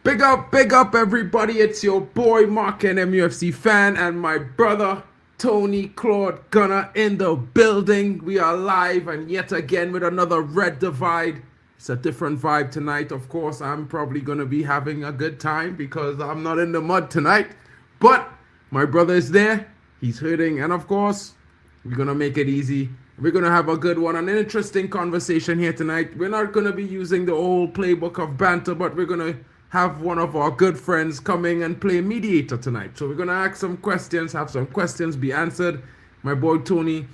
Big up, everybody. It's your boy, Mark, an MUFC fan, and my brother, Tony Claude Gunner, in the building. We are live, and yet again with another Red Divide. It's a different vibe tonight. Of course, I'm probably going to be having a good time because I'm not in the mud tonight. But my brother is there. He's hurting. And of course, we're going to make it easy. We're going to have a good one, an interesting conversation here tonight. We're not going to be using the old playbook of banter, but we're going to have one of our good friends coming and play mediator tonight. So we're going to ask some questions, have some questions be answered. My boy Tony,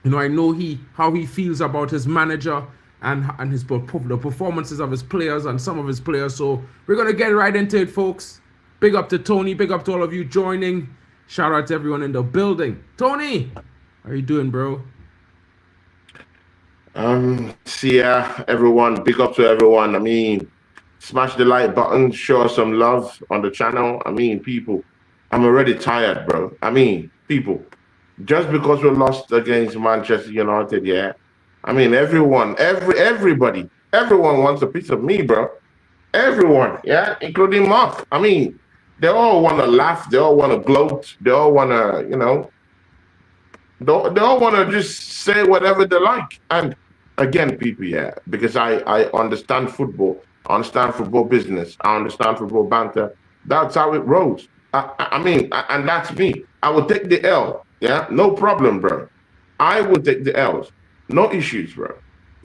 I know how he feels about his manager and the performances of his players and some of his players. So we're going to get right into it, folks. Big up to Tony. Big up to all of you joining. Shout out to everyone in the building. Tony, how you doing, bro? See ya, everyone. Big up to everyone. I mean, smash the like button. Show us some love on the channel. I mean, people, I'm already tired, bro. I mean, people, just because we lost against Manchester United, yeah. I mean, everybody wants a piece of me, bro. Everyone, yeah, including Mark. I mean, they all want to laugh. They all want to gloat. They all want to, they all want to just say whatever they like. And again, people, yeah, because I understand football. I understand football business. I understand football banter. That's how it rolls. I mean, and that's me. I will take the L. Yeah, no problem, bro. I will take the L's. No issues, bro.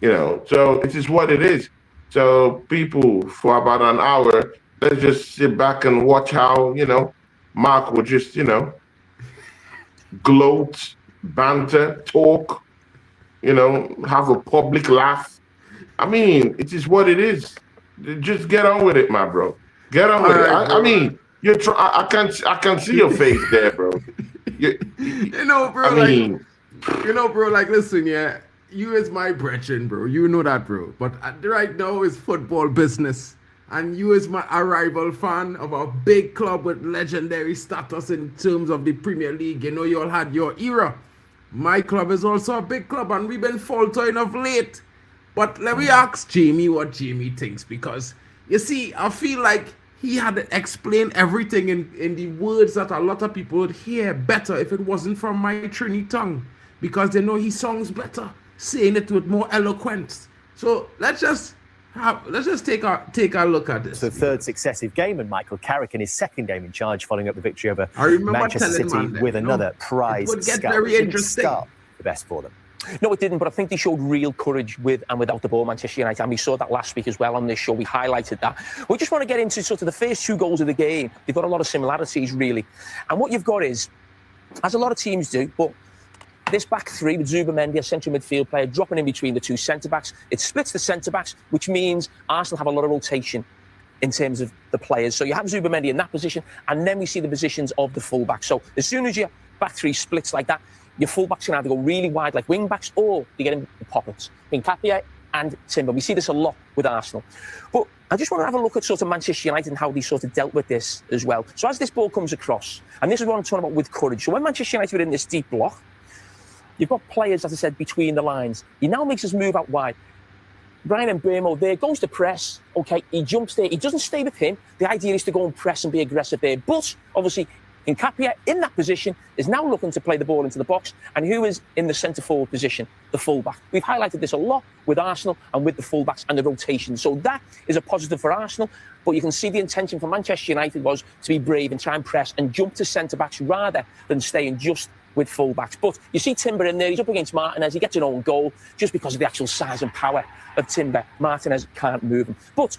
So it is what it is. So people, for about an hour, let's just sit back and watch how, Mark will just, gloat, banter, talk, have a public laugh. I mean, it is what it is. Just get on with it, my bro. Get on with it. I mean, I can see your face there, bro. Bro, like, listen, yeah, you is my brethren, bro. You know that, bro. But right now is football business. And you is a rival fan of a big club with legendary status in terms of the Premier League. You all had your era. My club is also a big club, and we've been faltering of late. But let me ask Jamie what Jamie thinks, because, you see, I feel like he had to explain everything in the words that a lot of people would hear better if it wasn't from my Trini tongue, because they know he sounds better saying it with more eloquence. So let's just take a look at this. The third successive game, and Michael Carrick in his second game in charge, following up the victory over Manchester City with another prize. It would get very interesting. The best for them. No, it didn't, but I think they showed real courage with and without the ball, Manchester United, and we saw that last week as well on this show. We highlighted that. We just want to get into sort of the first two goals of the game. They've got a lot of similarities, really. And what you've got is, as a lot of teams do, but this back three with Zubimendi, a central midfield player, dropping in between the two centre-backs. It splits the centre-backs, which means Arsenal have a lot of rotation in terms of the players. So you have Zubimendi in that position, and then we see the positions of the full-backs. So as soon as your back three splits like that, your full-backs can either go really wide like wing-backs, or they get in the pockets. Nkapia and Timber. We see this a lot with Arsenal. But I just want to have a look at sort of Manchester United and how they sort of dealt with this as well. So as this ball comes across, and this is what I'm talking about with courage. So when Manchester United were in this deep block, you've got players, as I said, between the lines. He now makes us move out wide. Brian Mbeumo there goes to press. Okay, he jumps there. He doesn't stay with him. The idea is to go and press and be aggressive there. But obviously, Nkapia in that position is now looking to play the ball into the box. And who is in the centre forward position? The fullback. We've highlighted this a lot with Arsenal and with the fullbacks and the rotation. So that is a positive for Arsenal. But you can see the intention for Manchester United was to be brave and try and press and jump to centre backs rather than staying just with fullbacks. But you see Timber in there, he's up against Martinez, he gets an own goal just because of the actual size and power of Timber. Martinez can't move him. But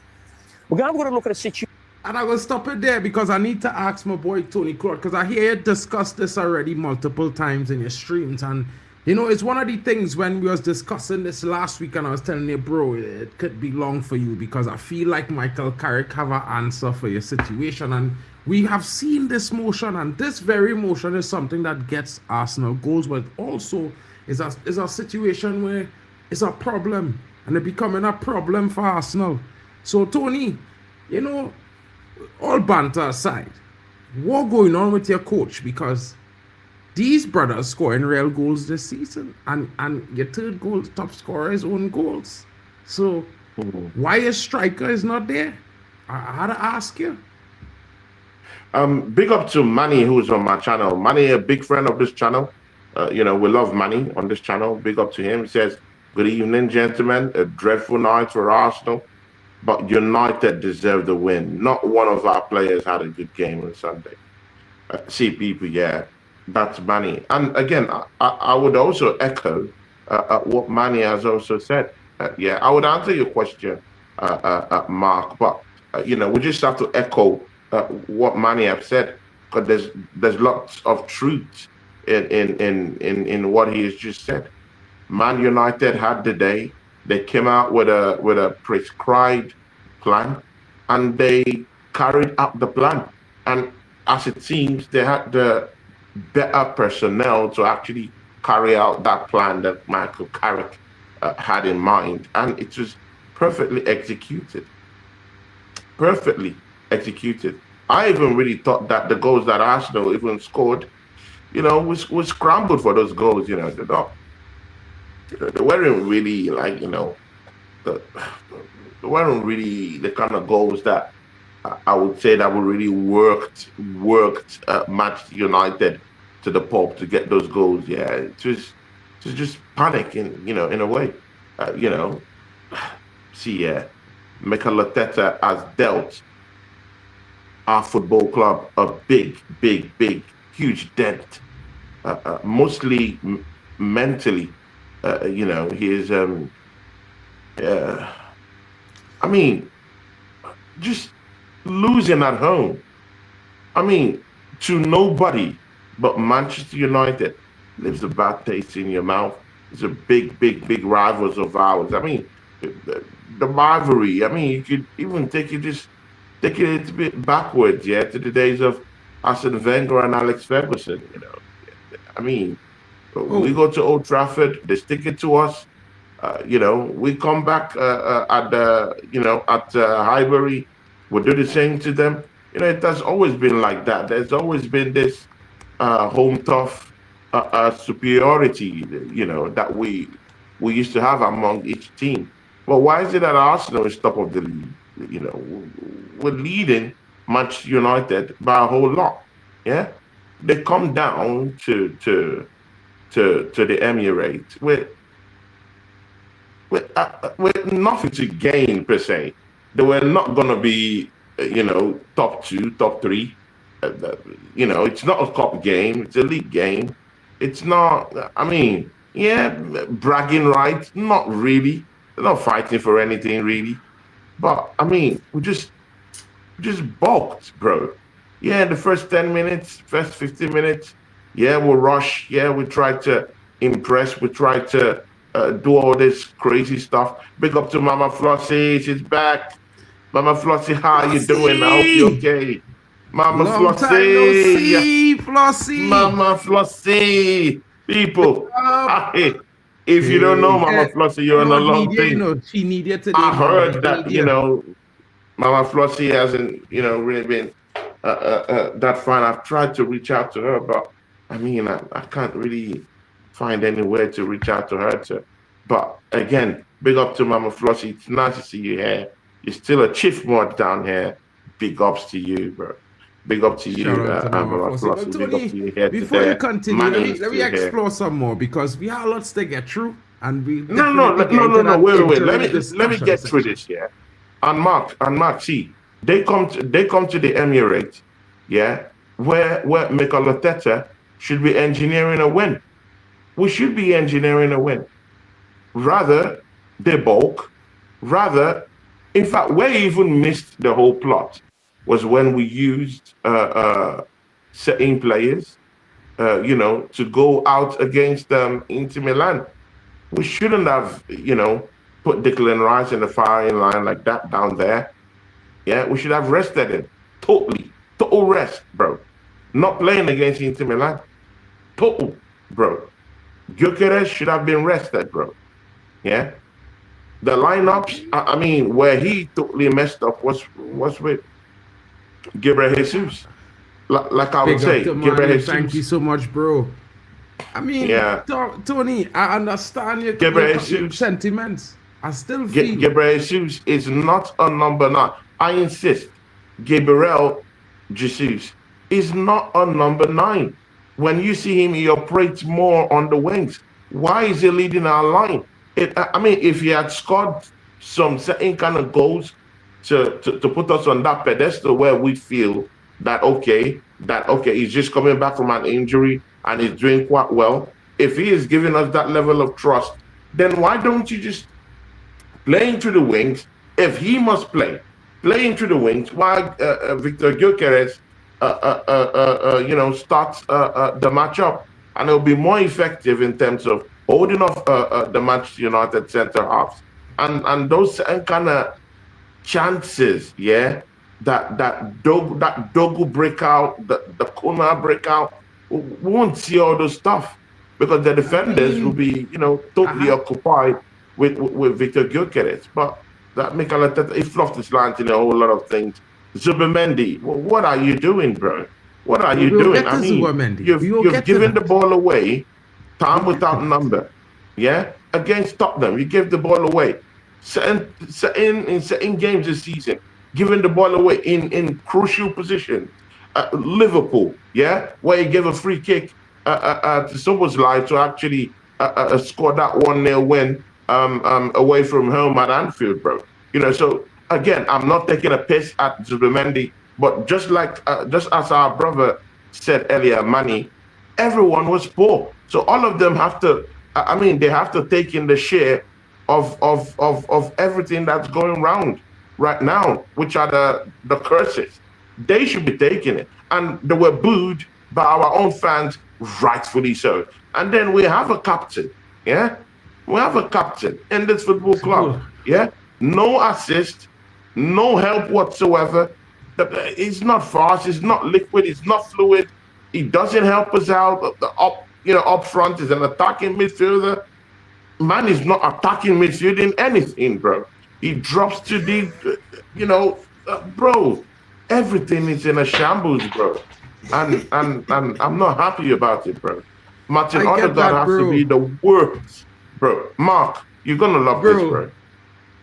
we're going to look at a situation. And I will stop it there because I need to ask my boy Tony Claude, because I hear you discuss this already multiple times in your streams. And, it's one of the things when we was discussing this last week, and I was telling you, bro, it could be long for you, because I feel like Michael Carrick have an answer for your situation. And we have seen this motion, and this very motion is something that gets Arsenal goals, but also is a situation where it's a problem, and it becoming a problem for Arsenal. So, Tony, all banter aside, what going on with your coach? Because these brothers scoring real goals this season, and your third top scorer is own goals. So why a striker is not there? I had to ask you. Big up to Manny, who's on my channel. Manny, a big friend of this channel. We love Manny on this channel. Big up to him. He says, "Good evening, gentlemen. A dreadful night for Arsenal, but United deserve the win. Not one of our players had a good game on Sunday." See, people, yeah, that's Manny. And again, I would also echo what Manny has also said. Yeah, I would answer your question, Mark, but we just have to echo what Manny have said, because there's lots of truth in what he has just said. Man United had the day. They came out with a prescribed plan, and they carried out the plan. And as it seems, they had the better personnel to actually carry out that plan that Michael Carrick had in mind, and it was perfectly executed. Perfectly executed. I even really thought that the goals that Arsenal even scored, was scrambled for those goals. They weren't really like, they weren't really the kind of goals that I would say that would really worked Manchester United to the pulp to get those goals. Yeah, it was just panic in a way. Mikel Arteta has dealt our football club a big, huge dent, mostly mentally. He is, just losing at home. To nobody but Manchester United leaves a bad taste in your mouth. It's a big rivals of ours. The rivalry. You could even take it a little bit backwards, to the days of Arsene Wenger and Alex Ferguson. We go to Old Trafford, they stick it to us. We come back at Highbury, we do the same to them. It has always been like that. There's always been this home tough superiority, that we used to have among each team. But why is it that Arsenal is top of the league? We're leading Manchester United by a whole lot. Yeah, they come down to the Emirates with nothing to gain per se. They were not going to be, top 2, top 3. It's not a cup game; it's a league game. It's not. Bragging rights, not really. They're not fighting for anything really. But we just balked, bro. Yeah, the first 10 minutes, first 15 minutes, yeah, we'll rush. Yeah, we try to impress. We try to do all this crazy stuff. Big up to Mama Flossie, she's back. Mama Flossie, how you doing? I hope you're okay. Mama Long Flossie, time no see, Flossie. Mama Flossie, people. If you don't know Mama Flossie, you're on a long thing. She needed today. I heard that, Mama Flossie hasn't, really been that fine. I've tried to reach out to her, but I can't really find anywhere to reach out to her to. But again, big up to Mama Flossie. It's nice to see you here. You're still a chief mod down here. Big ups to you, bro. Big up to you, Mama Flossie. Tony, big up to you here before today. you continue, let me explore some more, because we have lots to get through, and we no. Wait. Let me get through this, yeah. And Mark, see, they come to the Emirates, yeah, where Mikel Arteta should be engineering a win. We should be engineering a win. Rather, they balk. Rather, in fact, where he even missed the whole plot was when we used certain players, to go out against Inter Milan. We shouldn't have, put Declan Rice in the firing line like that down there. Yeah, we should have rested him. Total rest, bro. Not playing against Inter Milan. Total, bro. Gyökeres should have been rested, bro. Yeah. The lineups, where he totally messed up was with Gabriel Jesus. Like I would say, Gabriel Jesus. Thank you so much, bro. Tony, I understand your sentiments. I still feel Gabriel Jesus is not a number 9. I insist, Gabriel Jesus is not a number 9. When you see him, he operates more on the wings. Why is he leading our line? I mean, if he had scored some certain kind of goals to put us on that pedestal where we feel that okay, he's just coming back from an injury and he's doing quite well. If he is giving us that level of trust, then why don't you just play into the wings? If he must play into the wings, why Victor Gyökeres starts the matchup, and it'll be more effective in terms of holding off the Manchester United centre halves, and those kind of chances, yeah, that Dogu breakout, the Kuna breakout, we won't see all those stuff because the defenders will be, totally occupied with Victor Gyökeres. But that Mikel Arteta, he fluffed his lines in a whole lot of things. Zubimendi, what are you doing, bro? What are you doing? I mean, you've given the ball away, time without number, yeah, against Tottenham. You gave the ball away. In certain games this season, giving the ball away in crucial positions. Liverpool, yeah, where he gave a free kick to Szoboszlai to actually score that 1-0 win away from home at Anfield, bro. So again, I'm not taking a piss at Zubimendi, but just as our brother said earlier, Manny, everyone was poor. So all of them have to, they have to take in the share of everything that's going around right now, which are the curses. They should be taking it. And they were booed by our own fans, rightfully so. And then we have a captain, yeah? We have a captain in this football club, yeah? No assist, no help whatsoever. It's not fast, it's not liquid, it's not fluid. He doesn't help us out. Up front is an attacking midfielder. Man is not attacking midfield in anything, bro. He drops too deep, bro. Everything is in a shambles, bro. And I'm not happy about it, bro. Martin Odegaard has to be the worst, bro. Mark, you're gonna love this, bro.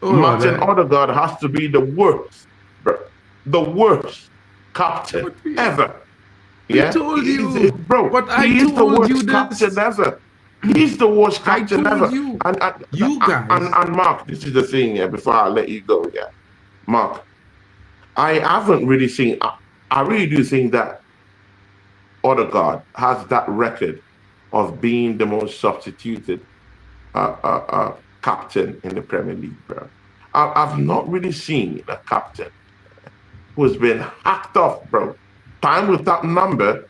Martin Odegaard has to be the worst, bro. The worst captain ever. Yeah, I told you, bro. But he's the worst captain ever. He's the worst captain ever. You guys. And Mark, this is the thing, yeah, before I let you go, yeah. Mark, I haven't really seen, I really do think that Odegaard has that record of being the most substituted captain in the Premier League, bro. I've not really seen a captain who's been hacked off, bro. Time without number,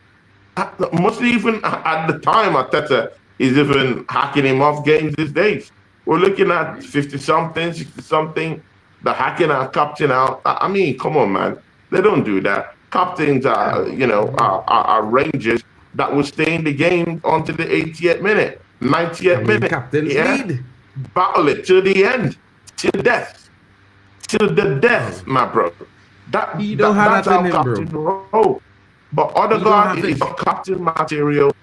mostly even at the time, Arteta is even hacking him off games these days. We're looking at 50-something, 60-something, they're hacking our captain out. I mean, come on, man. They don't do that. Captains are, are rangers that will stay in the game until the 80th minute, 90th minute. Captains lead. Battle it to the end, till death. Till the death, my bro. That's how captain roll. But Odegaard is captain material.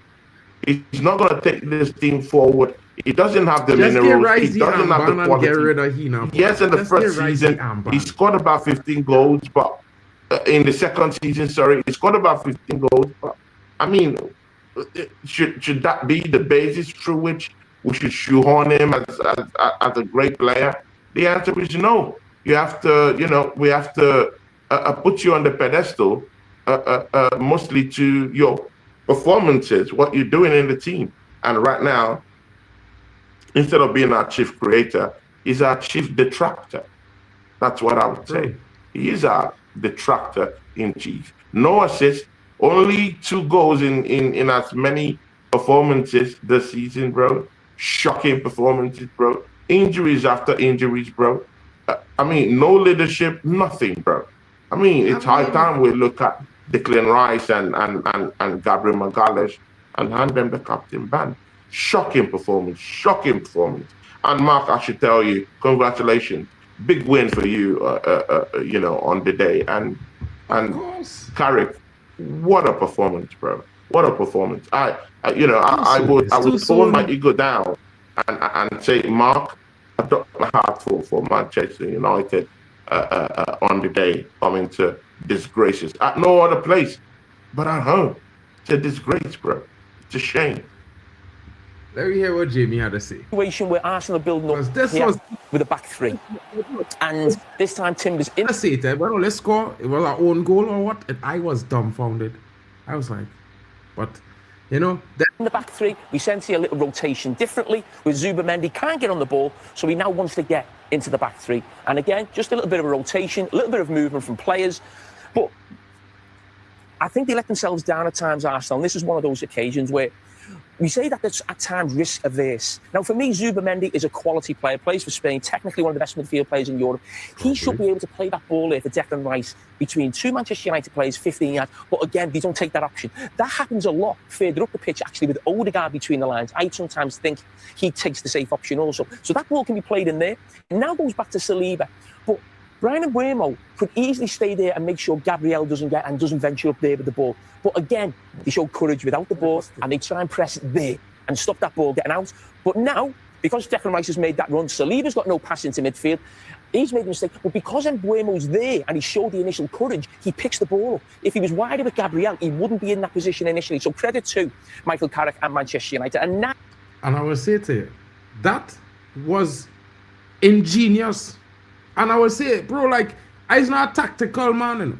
He's not going to take this team forward. He doesn't have the minerals. He doesn't have the quality. Yes, in the first season, he scored about 15 goals, but in the second season, he scored about 15 goals. But I mean, should that be the basis through which we should shoehorn him as a great player? The answer is no. You have to, we have to put you on the pedestal, mostly to your performances, what you're doing in the team. And right now, instead of being our chief creator, he's our chief detractor. That's what I would say. He is our detractor in chief. No assist, only 2 goals in as many performances this season, bro. Shocking performances, bro. Injuries after injuries, bro. I mean, no leadership, nothing, bro. I mean, it's high time we look at Declan Rice and Gabriel Magalhaes and hand them the captain band. Shocking performance, shocking performance. And Mark, I should tell you, congratulations. Big win for you, on the day. And Carrick, what a performance, bro. What a performance. I would tone my ego down and say, Mark, I don't have a heart for Manchester United. on the day coming to disgrace us at no other place but at home. It's a disgrace, bro. It's a shame. Let me hear what Jamie had to say. Situation where Arsenal building up with a back three, and this time Timbers in. I say it, well, let's score. It was our own goal or what? And I was dumbfounded. I was like, but you know, in the back three, we sent here a little rotation differently with Zubimendi can't get on the ball, so he now wants to get into the back three. And again, just a little bit of a rotation, a little bit of movement from players, but I think they let themselves down at times, Arsenal. And this is one of those occasions where we say that it's at times risk averse. Now, for me, Zubimendi is a quality player, plays for Spain, technically one of the best midfield players in Europe. He should be able to play that ball here for Declan Rice between two Manchester United players, 15 yards. But again, they don't take that option. That happens a lot further up the pitch, actually, with Odegaard between the lines. I sometimes think he takes the safe option also. So that ball can be played in there. And now goes back to Saliba. But Brian Mbeumo could easily stay there and make sure Gabriel doesn't venture up there with the ball. But again, they show courage without the ball and they try and press it there and stop that ball getting out. But now, because Declan Rice has made that run, Saliba's got no pass into midfield. He's made a mistake. But because Mbeumo's there and he showed the initial courage, he picks the ball up. If he was wider with Gabriel, he wouldn't be in that position initially. So credit to Michael Carrick and Manchester United. And now, and I will say to you, that was ingenious. And I will say, bro, like, I'm not a tactical man, you know,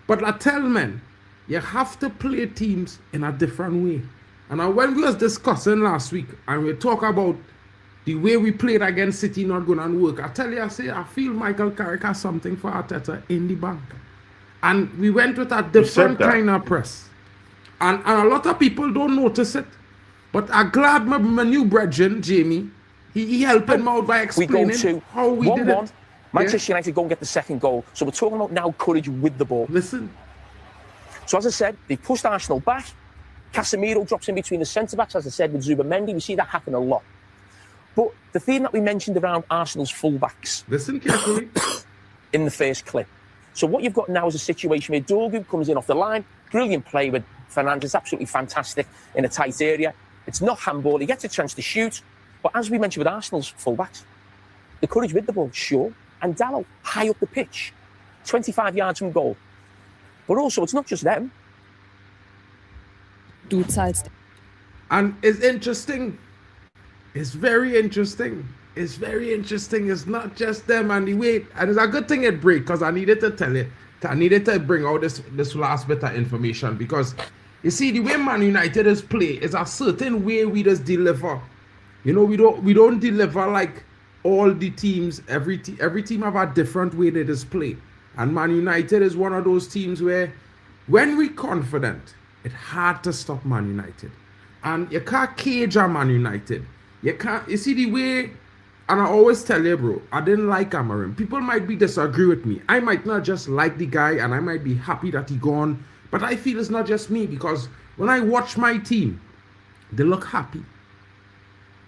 but I tell men, you have to play teams in a different way. And when we was discussing last week, and we talk about the way we played against City not going to work, I tell you, I feel Michael Carrick has something for Arteta in the bank. And we went with a different kind of press. And a lot of people don't notice it. But I'm glad my new brethren, Jamie, he helped him out by explaining how we did it. Manchester United go and get the second goal. So we're talking about now courage with the ball. Listen. So as I said, they pushed Arsenal back. Casemiro drops in between the centre-backs, as I said, with Zubimendi. We see that happen a lot. But the theme that we mentioned around Arsenal's full-backs. Listen carefully. In the first clip. So what you've got now is a situation where Dorgu comes in off the line. Brilliant play with Fernandes. Absolutely fantastic in a tight area. It's not handball. He gets a chance to shoot. But as we mentioned with Arsenal's full-backs, the courage with the ball, sure. And Dalot, high up the pitch, 25 yards from goal. But also, it's not just them. And it's interesting. It's very interesting. It's very interesting. It's not just them and the way. And it's a good thing it break, because I needed to tell you. I needed to bring out this last bit of information, because you see, the way Man United is play is a certain way we just deliver. You know, we don't deliver like all the teams. Every team have a different way they just play. And Man United is one of those teams where, when we're confident, it's hard to stop Man United. And you can't cage a Man United. You can't. You see the way, and I always tell you, bro, I didn't like Amorim. People might disagree with me. I might not just like the guy, and I might be happy that he gone. But I feel it's not just me, because when I watch my team, they look happy.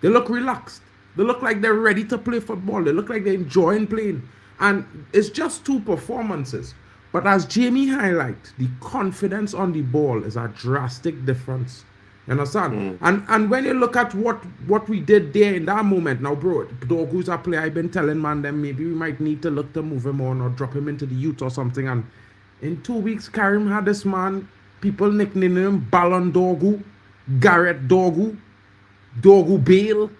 They look relaxed. They look like they're ready to play football. They look like they're enjoying playing. And it's just two performances. But as Jamie highlighted, the confidence on the ball is a drastic difference. You understand? And when you look at what we did there in that moment, now, bro, Dorgu's a player. I've been telling man them maybe we might need to look to move him on or drop him into the youth or something. And in 2 weeks, Karim had this man, people nicknaming him Ballon Dorgu, Garrett Dorgu, Dorgu Bale.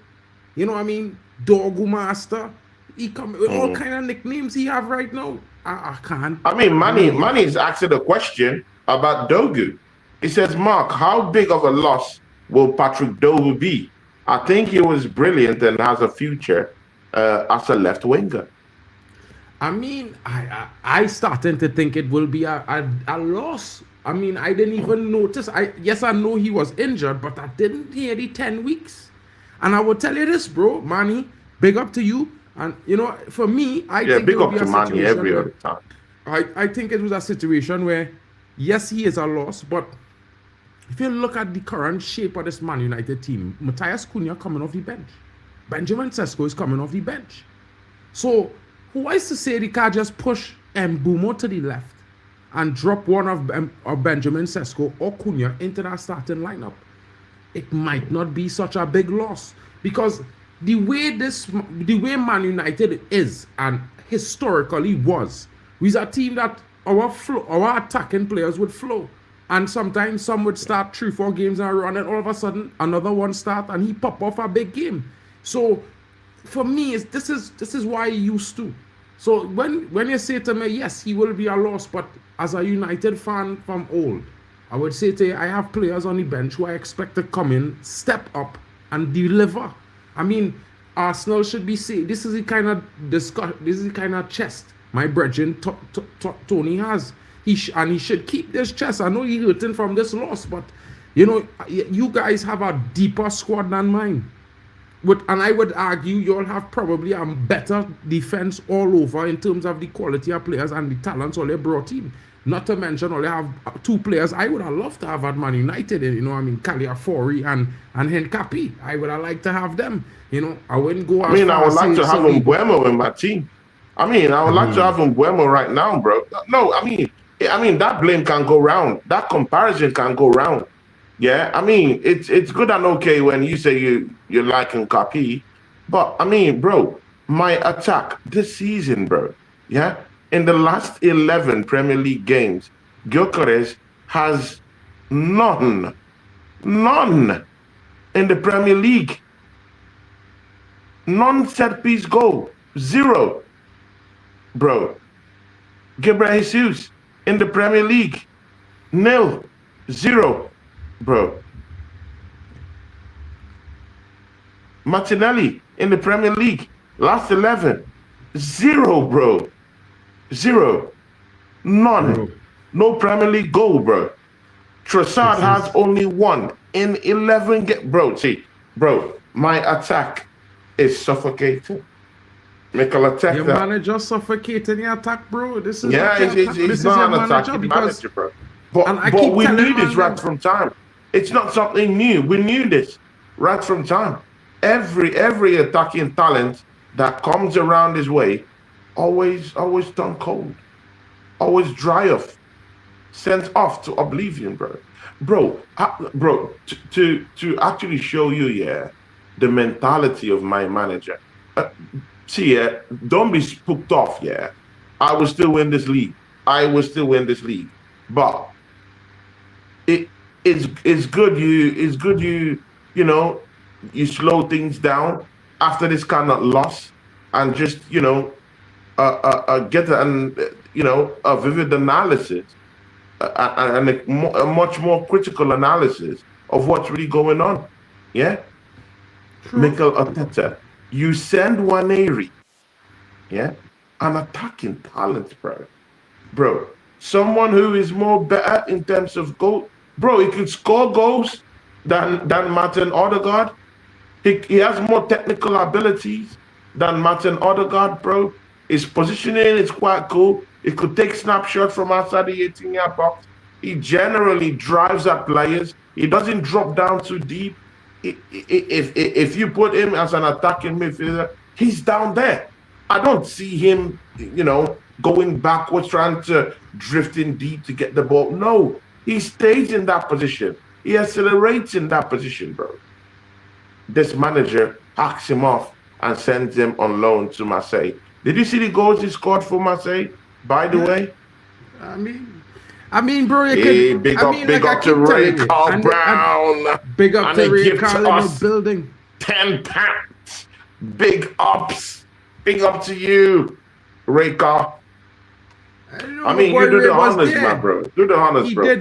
You know what I mean? Dorgu Master. He come with all kind of nicknames he have right now. I can't. I mean, Manny is asking a question about Dorgu. He says, Mark, how big of a loss will Patrick Dorgu be? I think he was brilliant and has a future as a left winger. I mean, I started to think it will be a loss. I mean, I didn't even notice. Yes, I know he was injured, but I didn't hear the 10 weeks. And I will tell you this, bro, Manny, big up to you. And, you know, for me, I think big up to Manny every other time. I think it was a situation where, yes, he is a loss, but if you look at the current shape of this Man United team, Matthias Cunha coming off the bench. Benjamin Sesko is coming off the bench. So, who is to say they can't just push Mbeumo to the left and drop one of Benjamin Sesko or Cunha into that starting lineup? It might not be such a big loss, because the way Man United is, and historically was. We's a team that our attacking players would flow. And sometimes some would start 3-4 games and run, and all of a sudden another one start and he pop off a big game. So for me, this is why he used to. So when you say to me, yes, he will be a loss, but as a United fan from old, I would say to you, I have players on the bench who I expect to come in, step up, and deliver. I mean, Arsenal should be saying this is the kind of chest my brethren Tony has. He should keep this chest. I know he's hurting from this loss, but you know, you guys have a deeper squad than mine. And I would argue you all have probably a better defense all over in terms of the quality of players and the talents all they brought in. Not to mention, all they have 2 players I would have loved to have at Man United. You know, I mean, Caliafori and Henkapi. I would have liked to have them. You know, I wouldn't go. I would like to have Mbuemo in my team. I would like to have Mbuemo right now, bro. No, I mean that blame can go round. That comparison can go round. Yeah, I mean it's good and okay when you say you're liking Kapi, but I mean, bro, my attack this season, bro. Yeah, in the last 11 Premier League games, Gyökeres has none in the Premier League. None set piece goal, 0, bro. Gabriel Jesus in the Premier League, 0, bro. Martinelli in the Premier League, last 11, 0, bro. 0, none, bro. No Premier League goal, bro. Trossard has only 1 in 11 bro. See, bro, my attack is suffocating. Mikel Arteta. Your manager suffocating your attack, bro. This is he's not an attacking manager, bro. But we knew this right from time. It's not something new. We knew this right from time. Every attacking talent that comes around his way, always done cold, always dry off, sent off to oblivion, bro. Bro, to actually show you, yeah, the mentality of my manager. See, yeah, don't be spooked off, yeah. I will still win this league. But it's good you know, you slow things down after this kind of loss and just, you know, get a vivid analysis and a much more critical analysis of what's really going on. Yeah? Mikel Arteta, you send Waneri, yeah, an attacking talent, bro. Someone who is more better in terms of goal, bro. He could score goals than Martin Odegaard. He has more technical abilities than Martin Odegaard, bro. His positioning is quite cool. He could take snapshots from outside the 18-yard box. He generally drives at players. He doesn't drop down too deep. If you put him as an attacking midfielder, he's down there. I don't see him, you know, going backwards, trying to drift in deep to get the ball. No, he stays in that position. He accelerates in that position, bro. This manager packs him off and sends him on loan to Marseille. Did you see the goals he scored for Marseille, by the way? I mean, bro, you big up to Ray Carl Brown. Big up to Ray Carl in the building. 10 pounds. Big ups. Big up to you, Ray Carl. I mean, you do the honors, my bro. Do the honors, bro.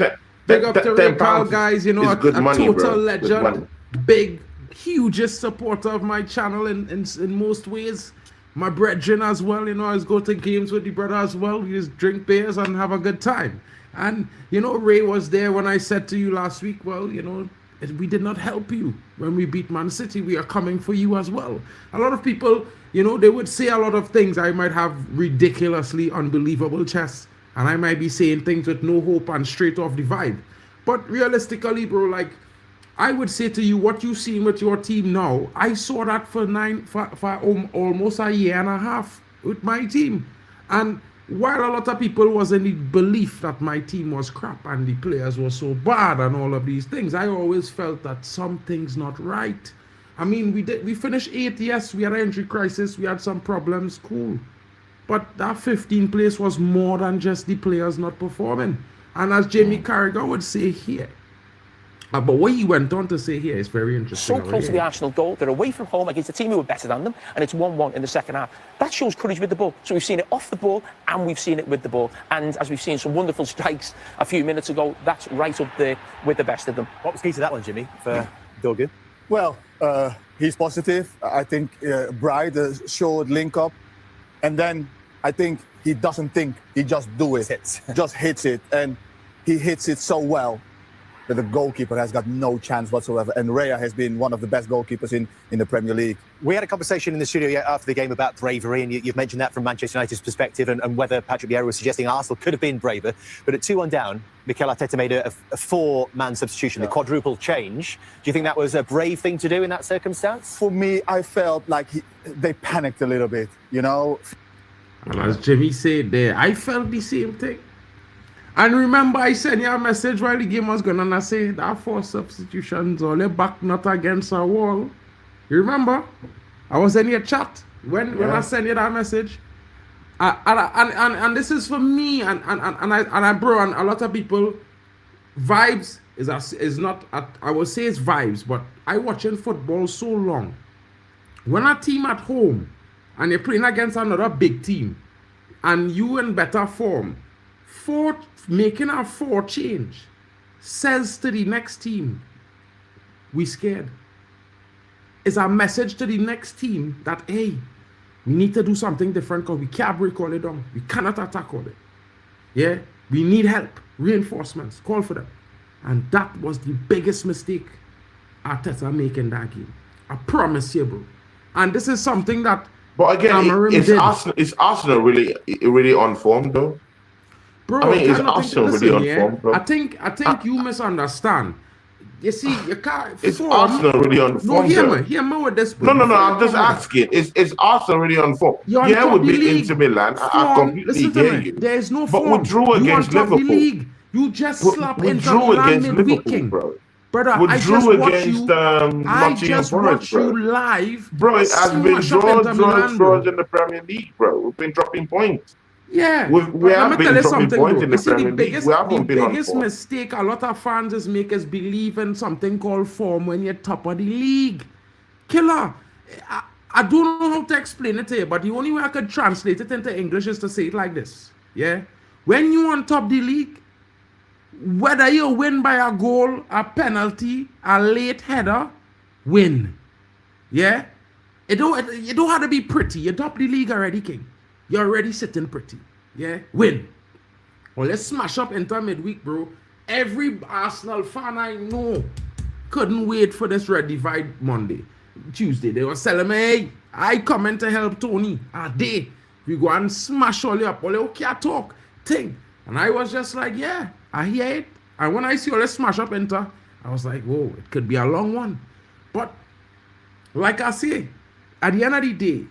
Big up to Ray Carl, guys. You know, a total legend. Big, hugest supporter of my channel in most ways. My brethren as well, you know, I go to games with the brother as well. We just drink beers and have a good time. And, you know, Ray was there when I said to you last week, well, you know, we did not help you when we beat Man City. We are coming for you as well. A lot of people, you know, they would say a lot of things. I might have ridiculously unbelievable chests, and I might be saying things with no hope and straight off the vibe. But realistically, bro, like, I would say to you, what you've seen with your team now, I saw that for almost a year and a half with my team. And while a lot of people was in the belief that my team was crap and the players were so bad and all of these things, I always felt that something's not right. I mean, we finished 8th, yes, we had an injury crisis, we had some problems, cool. But that 15th place was more than just the players not performing. And as Jamie Carragher would say here, but what he went on to say here is very interesting. So close to the Arsenal goal. They're away from home against a team who were better than them, and it's 1-1 in the second half. That shows courage with the ball. So we've seen it off the ball, and we've seen it with the ball. And as we've seen some wonderful strikes a few minutes ago, that's right up there with the best of them. What was key to that one, Jimmy, for Duggan? Well, he's positive. I think Bright showed link up. And then I think he doesn't think, he just do it. Just hits it. And he hits it so well that the goalkeeper has got no chance whatsoever. And Raya has been one of the best goalkeepers in the Premier League. We had a conversation in the studio after the game about bravery, and you've mentioned that from Manchester United's perspective, and whether Patrick Vieira was suggesting Arsenal could have been braver. But at 2-1 down, Mikel Arteta made a four-man substitution, the quadruple change. Do you think that was a brave thing to do in that circumstance? For me, I felt like they panicked a little bit, you know. And as Jimmy said there, I felt the same thing. And remember, I sent you a message while the game was going on. I say that 4 substitutions only back not against a wall. You remember? I was in your chat when I sent you that message. And this is for me and bro, and a lot of people. Vibes is not. I will say it's vibes, but I watching football so long. When a team at home and you're playing against another big team, and you in better form. Making a 4 change says to the next team, we scared. It's a message to the next team that, hey, we need to do something different because we can't break all it down. We cannot attack all it. Yeah, we need help, reinforcements, call for them. And that was the biggest mistake Arteta making that game. I promise you, bro. And this is something that But again, is Arsenal really on form though? Bro, I mean, is Arsenal really on form, bro? I think you misunderstand. You see, you can't. Is Arsenal really on form? No, hear me with this, bro. No. I'm just asking. Is Arsenal really on form? Yeah, we beat Inter Milan. I completely hear you. There is no form. But we drew against Liverpool. You just slapped Inter Milan against Liverpool, bro. Brother, we drew against I just watched you live. Bro, it has been draws in the Premier League, bro. We've been dropping points. Yeah, we have been dropping points in the Premier League. We haven't been on form. The biggest mistake a lot of fans make is believe in something called form when you're top of the league. Killer, I don't know how to explain it to you, but the only way I could translate it into English is to say it like this. Yeah, when you on top of the league, whether you win by a goal, a penalty, a late header, win. Yeah, you don't have to be pretty. You're top of the league already, king. You're already sitting pretty. Yeah? Win. Well, let's smash up Inter midweek, bro. Every Arsenal fan I know couldn't wait for this Red Divide Monday. Tuesday, they were telling me, hey, I come in to help Tony. We go and smash all you up. All you can't talk. Thing. And I was just like, yeah, I hear it. And when I see all this smash up Inter, I was like, whoa, it could be a long one. But, like I say, at the end of the day,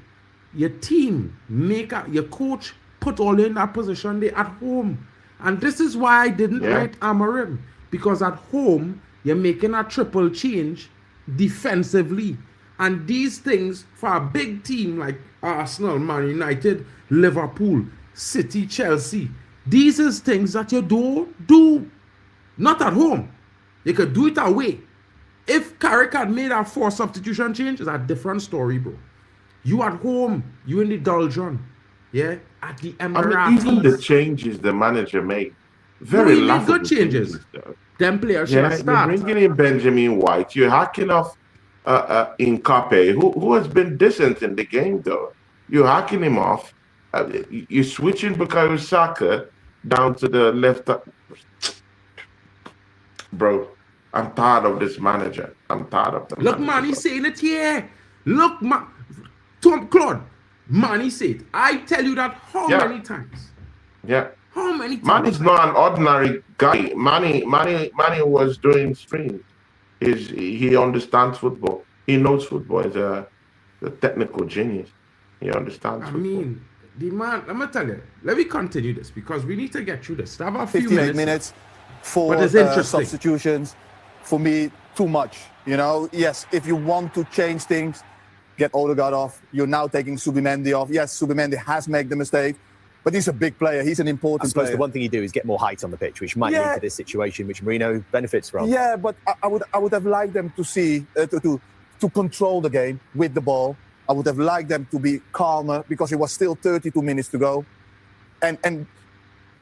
your team, your coach put all in that position there at home. And this is why I didn't write Amorim. Because at home, you're making a triple change defensively. And these things, for a big team like Arsenal, Man United, Liverpool, City, Chelsea, these is things that you don't do. Not at home. You could do it away. If Carrick had made a 4 substitution change, it's a different story, bro. You at home, you in the doldrum, yeah, at the Emirates. I mean, even the changes the manager made, very laughable good changes. Them players should have started. You're bringing in Benjamin White. You're hacking off Nkape, who has been decent in the game, though. You're hacking him off. You're switching Bukayo Saka down to the left. Bro, I'm tired of this manager. I'm tired of them. Look, man, he's saying it here. Look, man. Tom Claude, Manny said, I tell you that how many times? Yeah. How many times? Manny's not an ordinary guy. Manny was doing streams. He understands football. He knows football. He's a technical genius. He understands football. I mean, the man, let me tell you, let me continue this because we need to get through this. Have a few 58 minutes, 4 substitutions. For me, too much. You know, yes, if you want to change things, get Odegaard off. You're now taking Zubimendi off. Yes, Zubimendi has made the mistake, but he's a big player. He's an I important suppose player. the one thing you do is get more height on the pitch, which might lead to this situation, which Mourinho benefits from. Yeah, but I would have liked them to see to control the game with the ball. I would have liked them to be calmer because it was still 32 minutes to go, and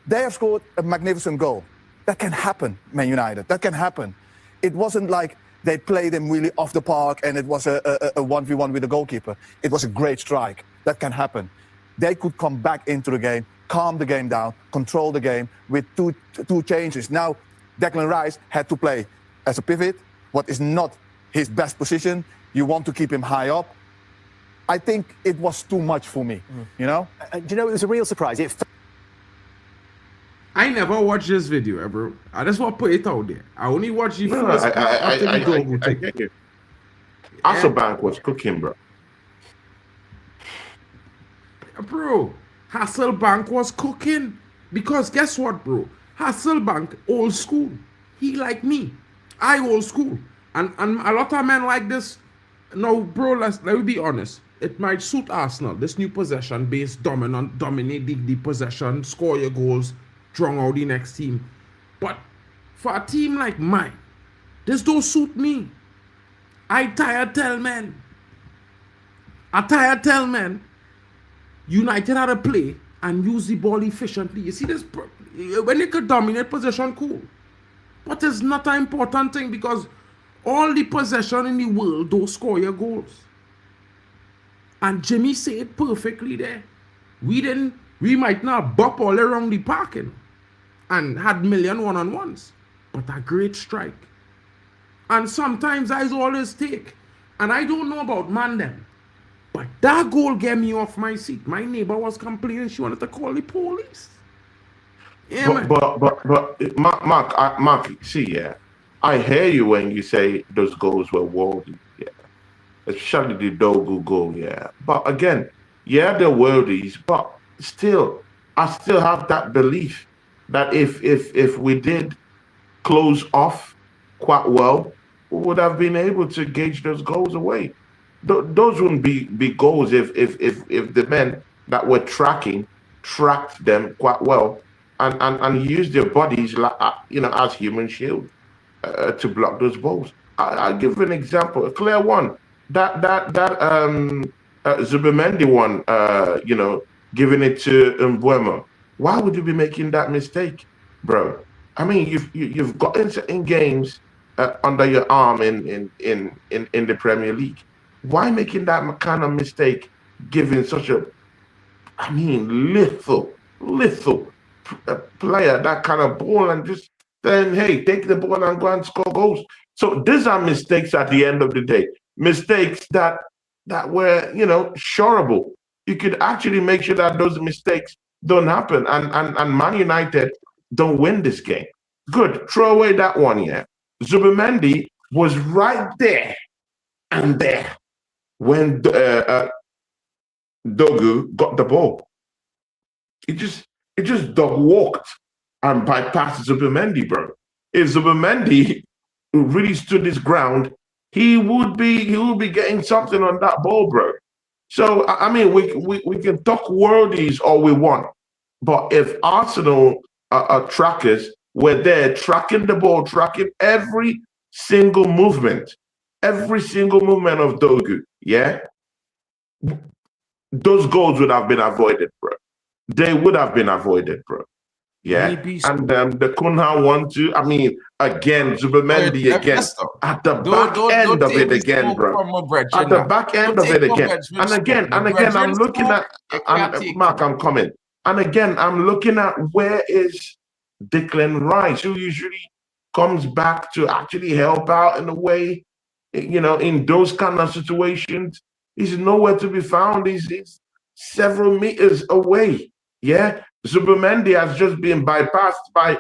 they have scored a magnificent goal. That can happen, Man United. That can happen. It wasn't like they played them really off the park and it was a 1v1 with the goalkeeper. It was a great strike. That can happen. They could come back into the game, calm the game down, control the game with two changes. Now, Declan Rice had to play as a pivot, what is not his best position. You want to keep him high up. I think it was too much for me, you know? Do you know, it was a real surprise. I never watched this video, bro. I just want to put it out there. I only watched the No, first part after the goal. I get you. Hasselbank was cooking, bro. Bro, Hasselbank was cooking. Because guess what, bro? Hasselbank, old school. He like me. I old school. And a lot of men like this. No, bro, let me be honest. It might suit Arsenal. This new possession-based dominate the possession, score your goals, drown out the next team. But for a team like mine, this don't suit me. I tired tell men. United had to play and use the ball efficiently. You see this, when they could dominate possession, cool. But it's not an important thing because all the possession in the world don't score your goals. And Jimmy said it perfectly there. We might not bop all around the parking and had million one-on-ones, but a great strike. And sometimes I always take, and I don't know about Mandem, but that goal get me off my seat. My neighbor was complaining she wanted to call the police. Yeah, but Mark, see, yeah, I hear you when you say those goals were worldly, yeah, especially the Dogu goal, yeah. But again, yeah, they're worldies, but still, I still have that belief that if we did close off quite well, we would have been able to gauge those goals away. Those wouldn't be goals if the men that were tracked them quite well and used their bodies like as human shield to block those balls. I'll give an example, a clear one. That Zubimendi one, giving it to Mbeumo. Why would you be making that mistake, bro? I mean, you've got in games under your arm in the Premier League. Why making that kind of mistake, giving such a, lethal player that kind of ball and just then, hey, take the ball and go and score goals. So these are mistakes at the end of the day. Mistakes that were, shareable. You could actually make sure that those mistakes don't happen. And Man United don't win this game. Good. Throw away that one, yeah. Zubimendi was right there and there when Dogu got the ball. It just dog walked and bypassed Zubimendi, bro. If Zubimendi really stood his ground, he would be getting something on that ball, bro. So we can talk worldies all we want, but if Arsenal trackers were there tracking the ball, tracking every single movement of Dogu, yeah, those goals would have been avoided, bro. They would have been avoided, bro. Yeah, and the Kunha one too. Again, Zubimendi again at the back end of it again, bro. At the back end of it again, and again, I'm looking at Mark. I'm coming, and again, I'm looking at where is Declan Rice, who usually comes back to actually help out in a way, in those kind of situations. He's nowhere to be found. He's several meters away. Yeah, Zubimendi has just been bypassed by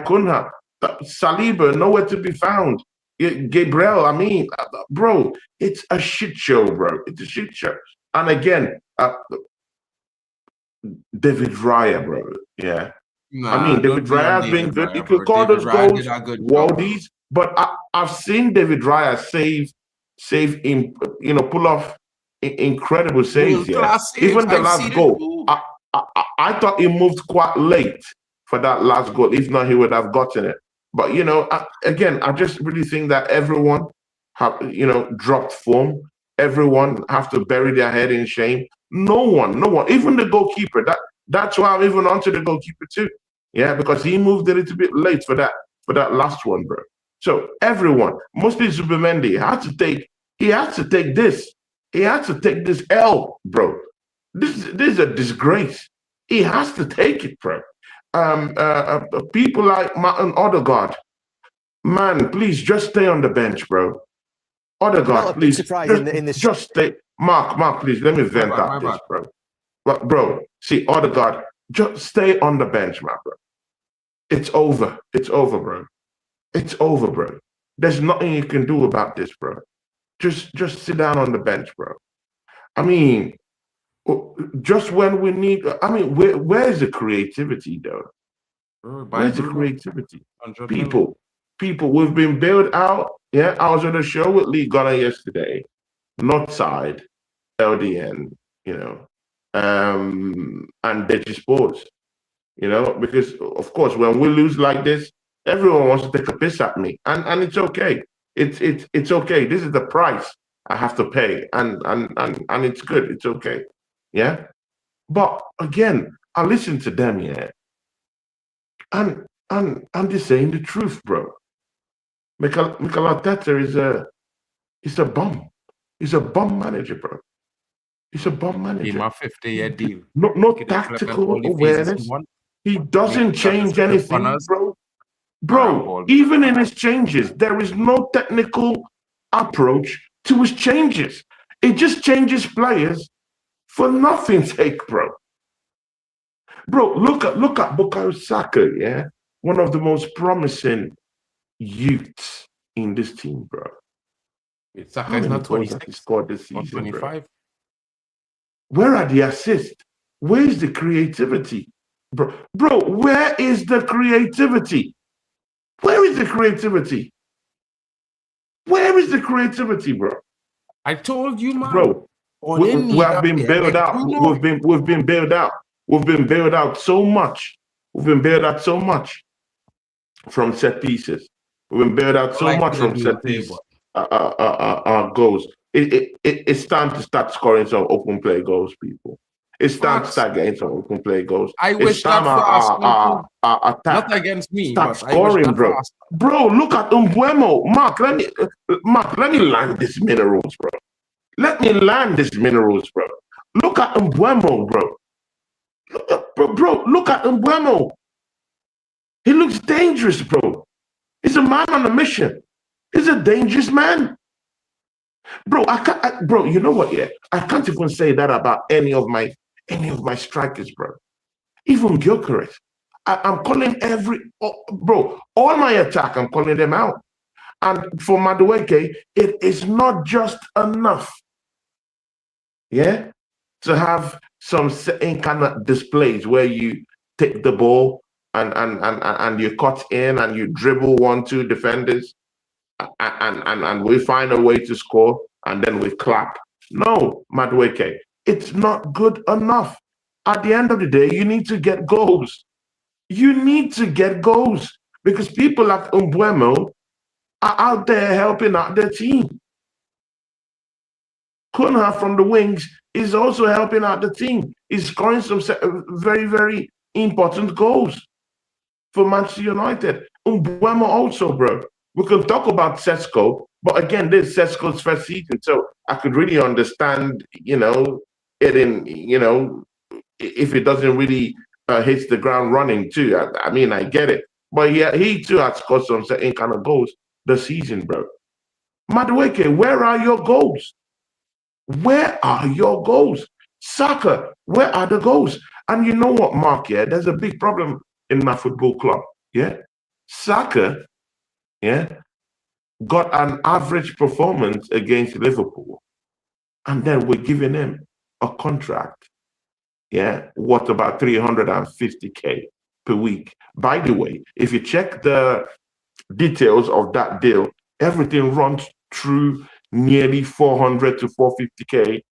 Kunha. Saliba, nowhere to be found. Gabriel, bro, it's a shit show, bro. It's a shit show. And again, David Raya, bro. Yeah. David Raya has been good. You could call those goals worldies, but I've seen David Raya save him, pull off incredible saves. Yeah, World-class saves. even the I've last seen it goal, too. I thought he moved quite late for that last goal. If not, he would have gotten it. But you know, again, I just really think that everyone have, you know, dropped form. Everyone have to bury their head in shame. No one, even the goalkeeper. That's why I'm even onto the goalkeeper too. Yeah, because he moved a little bit late for that last one, bro. So everyone, mostly Zubimendi, he had to take this. He had to take this L, bro. This is a disgrace. He has to take it, bro. People like Martin Odegaard, man, please just stay on the bench, bro. Odegaard, please, just stay. Mark, please, let me vent out this, bro. But bro, see, Odegaard, just stay on the bench, my bro. It's over. It's over, bro. It's over, bro. There's nothing you can do about this, bro. Just sit down on the bench, bro. I mean, just when we need, I mean, where is the creativity, though? Where's the creativity? People, we've been bailed out. Yeah, I was on a show with Lee Gunner yesterday. North Side, LDN, you know, and Deji Sports, you know, because of course when we lose like this, everyone wants to take a piss at me, and it's okay. It's okay. This is the price I have to pay, and it's good. It's okay. Yeah, but again, I listen to them, yeah, and they're saying the truth, bro. Mikel Arteta is a bum. He's a bum manager, bro. He's a bum manager. In my 50-year deal. No tactical awareness. He doesn't change anything, bro. Bro, even in his changes, there is no technical approach to his changes. It just changes players for nothing's sake, bro. Bro, look at Bukayo Saka, yeah? One of the most promising youths in this team, bro. Saka is not 26. He scored this season, 25. bro. Where are the assists? Where is the creativity? Bro, where is the creativity? Where is the creativity? Where is the creativity, bro? I told you, man. Bro, we have been bailed out. We've been bailed out. We've been bailed out so much. We've been bailed out so much from set pieces. We've been bailed out so much from set pieces. Goals. It's time to start scoring some open play goals, people. It's time to start getting some open play goals. I wish that for attack. Not against me. Start scoring, bro. Bro, look at Umbuemo. Mark, let me land these minerals, bro. Let me land these minerals, bro. Look at Umbuemo, bro. Look at Umbuemo. He looks dangerous, bro. He's a man on a mission. He's a dangerous man. Bro, bro, you know what, yeah? I can't even say that about any of my strikers, bro. Even Gyökeres. I'm calling bro, all my attack, I'm calling them out. And for Madueke, it is not just enough, yeah, to have some certain kind of displays where you take the ball and you cut in and you dribble 1-2 defenders and we find a way to score and then we clap. No, Madueke, it's not good enough. At the end of the day, you need to get goals. You need to get goals because people like Umbuemo are out there helping out their team. Kunha from the wings is also helping out the team. He's scoring some very, very important goals for Manchester United. Umbuemo also, bro. We can talk about Sesko, but again, this is Sesko's first season, so I could really understand, you know, it in, you know, if it doesn't really hit the ground running too. I mean, I get it, but yeah, he too has scored some certain kind of goals this season, bro. Madueke, where are your goals? Where are your goals? Saka, where are the goals? And you know what, Mark, yeah, there's a big problem in my football club, yeah? Saka, yeah, got an average performance against Liverpool, and then we're giving him a contract, yeah, worth about 350K per week. By the way, if you check the details of that deal, everything runs through nearly 400 to 450K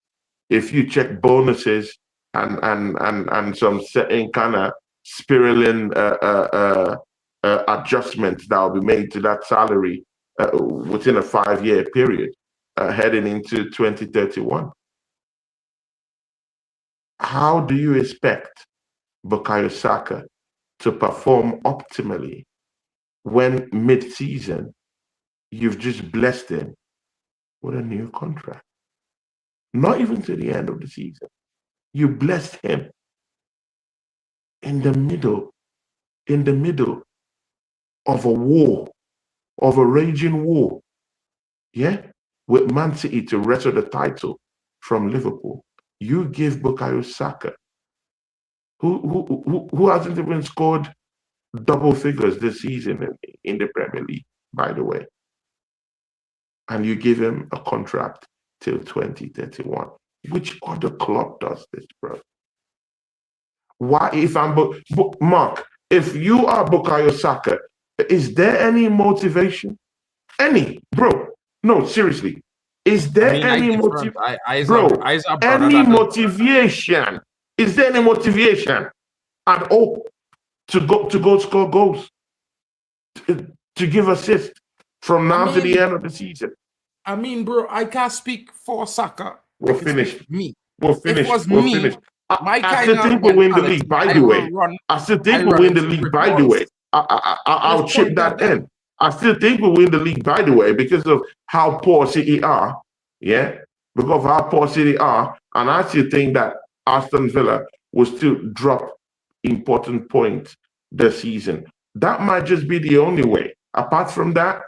if you check bonuses and some certain kind of spiraling adjustments that will be made to that salary within a 5-year period heading into 2031. How do you expect Bukayo Saka to perform optimally when mid-season you've just blessed him with a new contract? Not even to the end of the season. You blessed him in the middle of a war, of a raging war, yeah, with Man City to wrestle the title from Liverpool. You give Bukayo Saka, who hasn't even scored double figures this season in the Premier League, by the way, and you give him a contract till 2031. Which other club does this, bro? Why, if I'm Mark, if you are Bukayo Saka, is there any motivation? Any, bro? No, seriously. Is there any motivation? Bro, any motivation? Is there any motivation at all to go score goals, to give assists from now to the end of the season? I mean, bro, I can't speak for Saka. We're finished. Me. We're finished. If it was We're me, finished. I still think we'll win the league, by the way. I still think we'll win the league, by the way. I'll chip that in. I still think we'll win the league, by the way, because of how poor City are. Yeah? Because of how poor City are. And I still think that Aston Villa will still drop important points this season. That might just be the only way. Apart from that,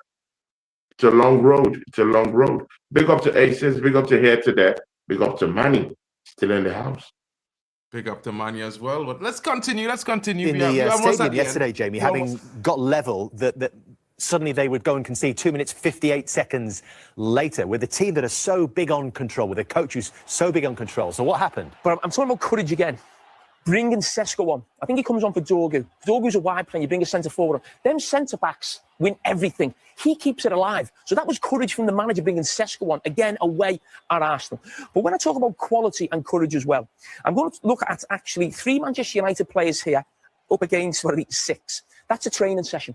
it's a long road. It's a long road. Big up to Aces, big up to Here to There, big up to Manny, still in the house. Big up to Manny as well. But let's continue. Let's continue. In the stadium yesterday, Jamie, having got level, that suddenly they would go and concede 2 minutes, 58 seconds later with a team that are so big on control, with a coach who's so big on control. So what happened? But I'm talking about courage again. Bringing Sesko on. I think he comes on for Dorgu. Dorgu's a wide player. You bring a centre forward on. Them centre backs win everything. He keeps it alive. So that was courage from the manager bringing Sesko on again away at Arsenal. But when I talk about quality and courage as well, I'm going to look at actually 3 Manchester United players here up against 6. That's a training session.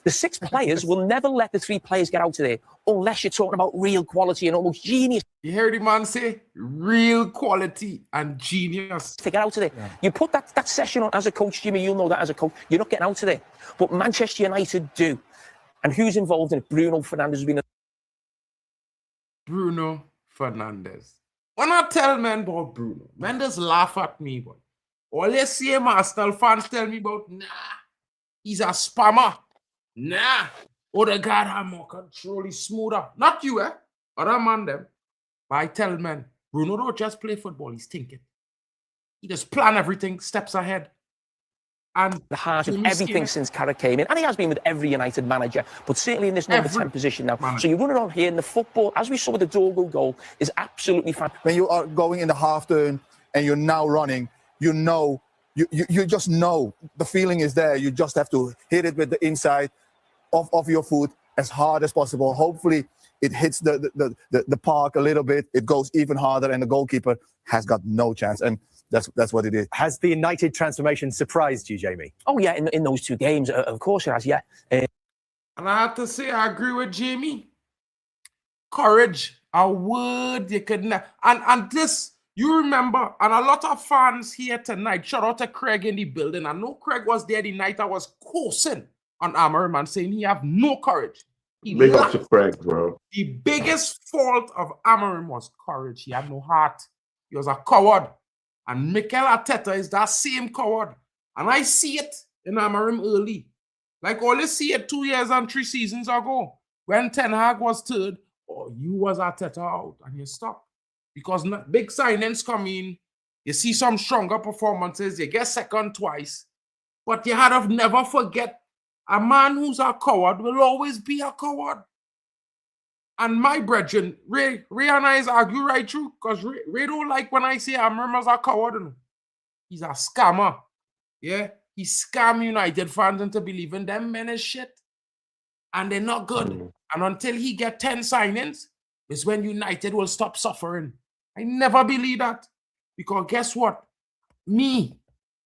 The 6 players will never let the 3 players get out of there unless you're talking about real quality and almost genius. You heard the man say real quality and genius. To get out of there. Yeah. You put that session on as a coach, Jimmy, you'll know that as a coach. You're not getting out of there. But Manchester United do. And who's involved in it? Bruno Fernandes has been Bruno Fernandes. When I tell men about Bruno, men just laugh at me. But all they see Arsenal fans tell me about, nah, he's a spammer. Nah, Odegaard have more control, he's smoother. Not you, other man them. But I tell men, Bruno don't just play football, he's thinking. He just plan everything, steps ahead. And the heart of everything since Carragher came in. And he has been with every United manager, but certainly in this number 10 position now. Manager. So you're running on here, and the football, as we saw with the Dorgu goal, is absolutely fine. When you are going in the half turn and you're now running, you know, you just know the feeling is there. You just have to hit it with the inside of your foot as hard as possible. Hopefully it hits the park a little bit. It goes even harder, and the goalkeeper has got no chance. And that's what it is. Has the United transformation surprised you, Jamie? Oh, yeah, in those 2 games, of course it has, yeah. And I have to say, I agree with Jamie. Courage, a word you could never... And this, you remember, and a lot of fans here tonight, shout out to Craig in the building. I know Craig was there the night I was coursing on Amorim and saying he have no courage. Big up to Craig, bro. The biggest fault of Amorim was courage. He had no heart. He was a coward. And Mikel Arteta is that same coward. And I see it in Amorim early. Like only see it 2 years and 3 seasons ago. When Ten Hag was third, you was Arteta out and you stop. Because big signings come in. You see some stronger performances. You get second twice. But you had to never forget, a man who's a coward will always be a coward. And my brethren, Ray and I argue right through, because Ray don't like when I say Amorim's a coward. He's a scammer. Yeah? He scam United fans into believing them men is shit. And they're not good. And until he get 10 signings, is when United will stop suffering. I never believe that. Because guess what?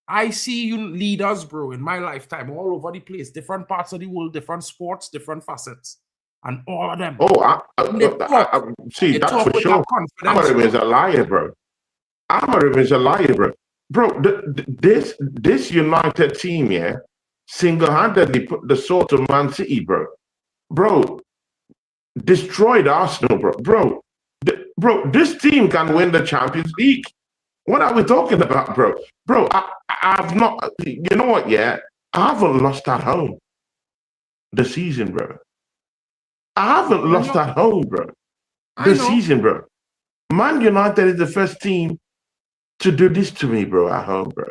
I see you leaders, bro, in my lifetime, all over the place, different parts of the world, different sports, different facets. And all of them. Oh, see, they that's talk for with sure. that confidence. Amorim is a liar, bro. Amorim is a liar, bro. Bro, this United team, yeah, single-handedly put the sword to Man City, bro. Bro, destroyed Arsenal, bro. Bro, this team can win the Champions League. What are we talking about, bro? Bro, I've not, you know what, yeah? I haven't lost at home this season, bro. I haven't lost at home, bro. This season, bro. Man United is the first team to do this to me, bro, at home, bro.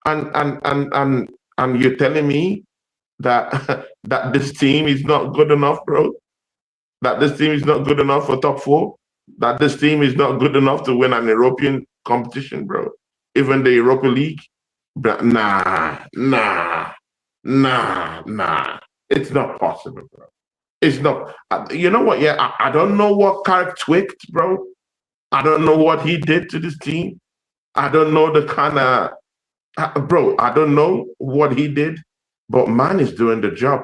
And you're telling me that that this team is not good enough, bro? That this team is not good enough for top 4? That this team is not good enough to win an European competition, bro? Even the Europa League? But nah. It's not possible, bro. It's not. You know what? Yeah, I don't know what Carrick tweaked, bro. I don't know what he did to this team. I don't know the kind of, bro, I don't know what he did, but man is doing the job.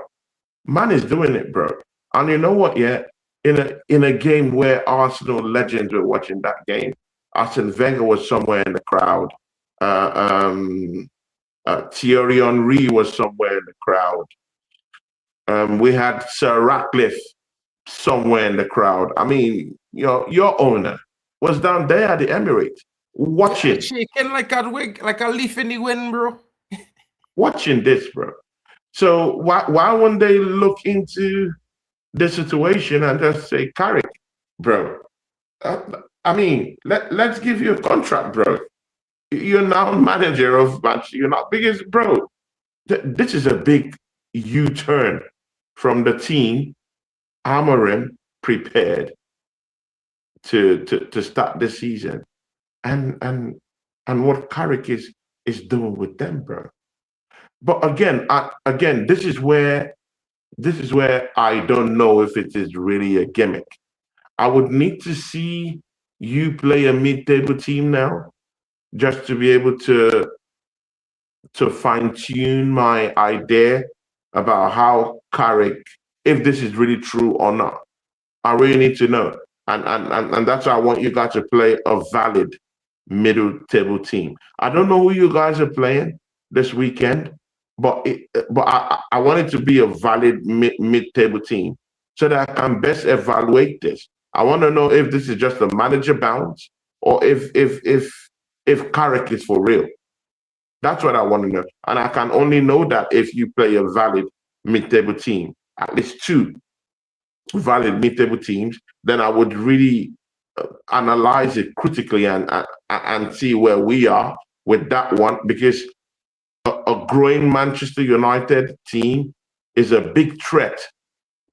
Man is doing it, bro. And you know what? Yeah, in a game where Arsenal legends were watching that game, Arsene Wenger was somewhere in the crowd. Thierry Henry was somewhere in the crowd. We had Sir Ratcliffe somewhere in the crowd. I mean, your owner was down there at the Emirates watching. Shaking like a leaf in the wind, bro. Watching this, bro. So why wouldn't they look into the situation and just say, Carrick, bro? I mean, let's give you a contract, bro. You're now manager of Manchester United because, bro, this is a big U-turn from the team Amorim prepared to start the season, and what Carrick is doing with them, bro. But again, this is where I don't know if it is really a gimmick. I would need to see you play a mid-table team now, just to be able to fine-tune my idea about how Carrick, if this is really true or not. I really need to know. And that's why I want you guys to play a valid middle table team. I don't know who you guys are playing this weekend, but I want it to be a valid mid-table team so that I can best evaluate this. I want to know if this is just a manager bounce or if Carrick is for real. That's what I want to know. And I can only know that if you play a valid mid-table team, at least 2 valid mid-table teams, then I would really analyze it critically and see where we are with that one, because a growing Manchester United team is a big threat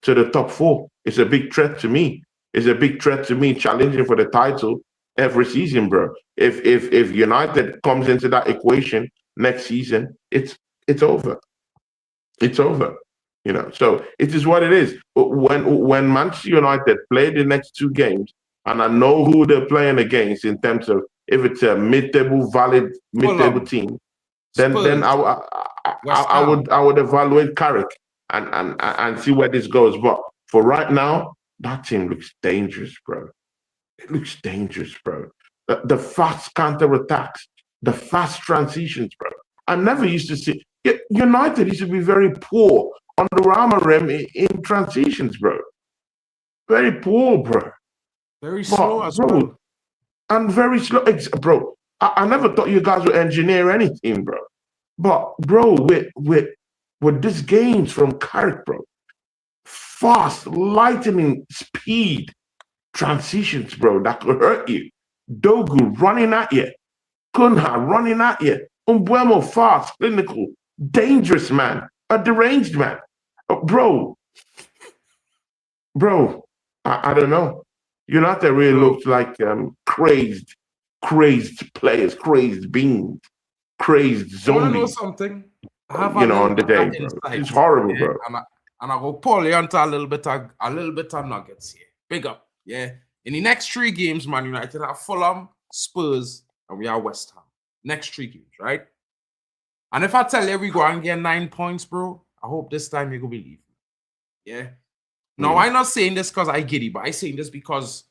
to the top 4. It's a big threat to me. It's a big threat to me challenging for the title every season, bro. If United comes into that equation next season, it's over. It's over. So it is what it is. When Manchester United play the next 2 games, and I know who they're playing against in terms of if it's a mid-table, valid mid-table team, then I would evaluate Carrick and see where this goes. But for right now, that team looks dangerous, bro. It looks dangerous, bro. The fast counter-attacks, the fast transitions, bro. I never used to see. United used to be very poor on the Amorim in transitions, bro. Very poor, bro. Very slow as well. And very slow, bro. I never thought you guys would engineer anything, bro. But, bro, with these games from Carrick, bro, fast, lightning speed transitions, bro, that could hurt you. Dogu running at you. Kunha running at you. Umbuemo fast, clinical, dangerous man, a deranged man. Bro, I don't know. United really looked like crazed players, crazed beings, crazed zombies. I want to know something. I have on the day, bro. It's horrible, bro. And I go pull you onto a little bit of nuggets here. Big up, yeah. In the next 3 games, Man United have Fulham, Spurs, and we are West Ham. Next 3 games, right? And if I tell you we go and get 9 points, bro, I hope this time you go believe me. Yeah. Now, I'm not saying this because I giddy, but I'm saying this because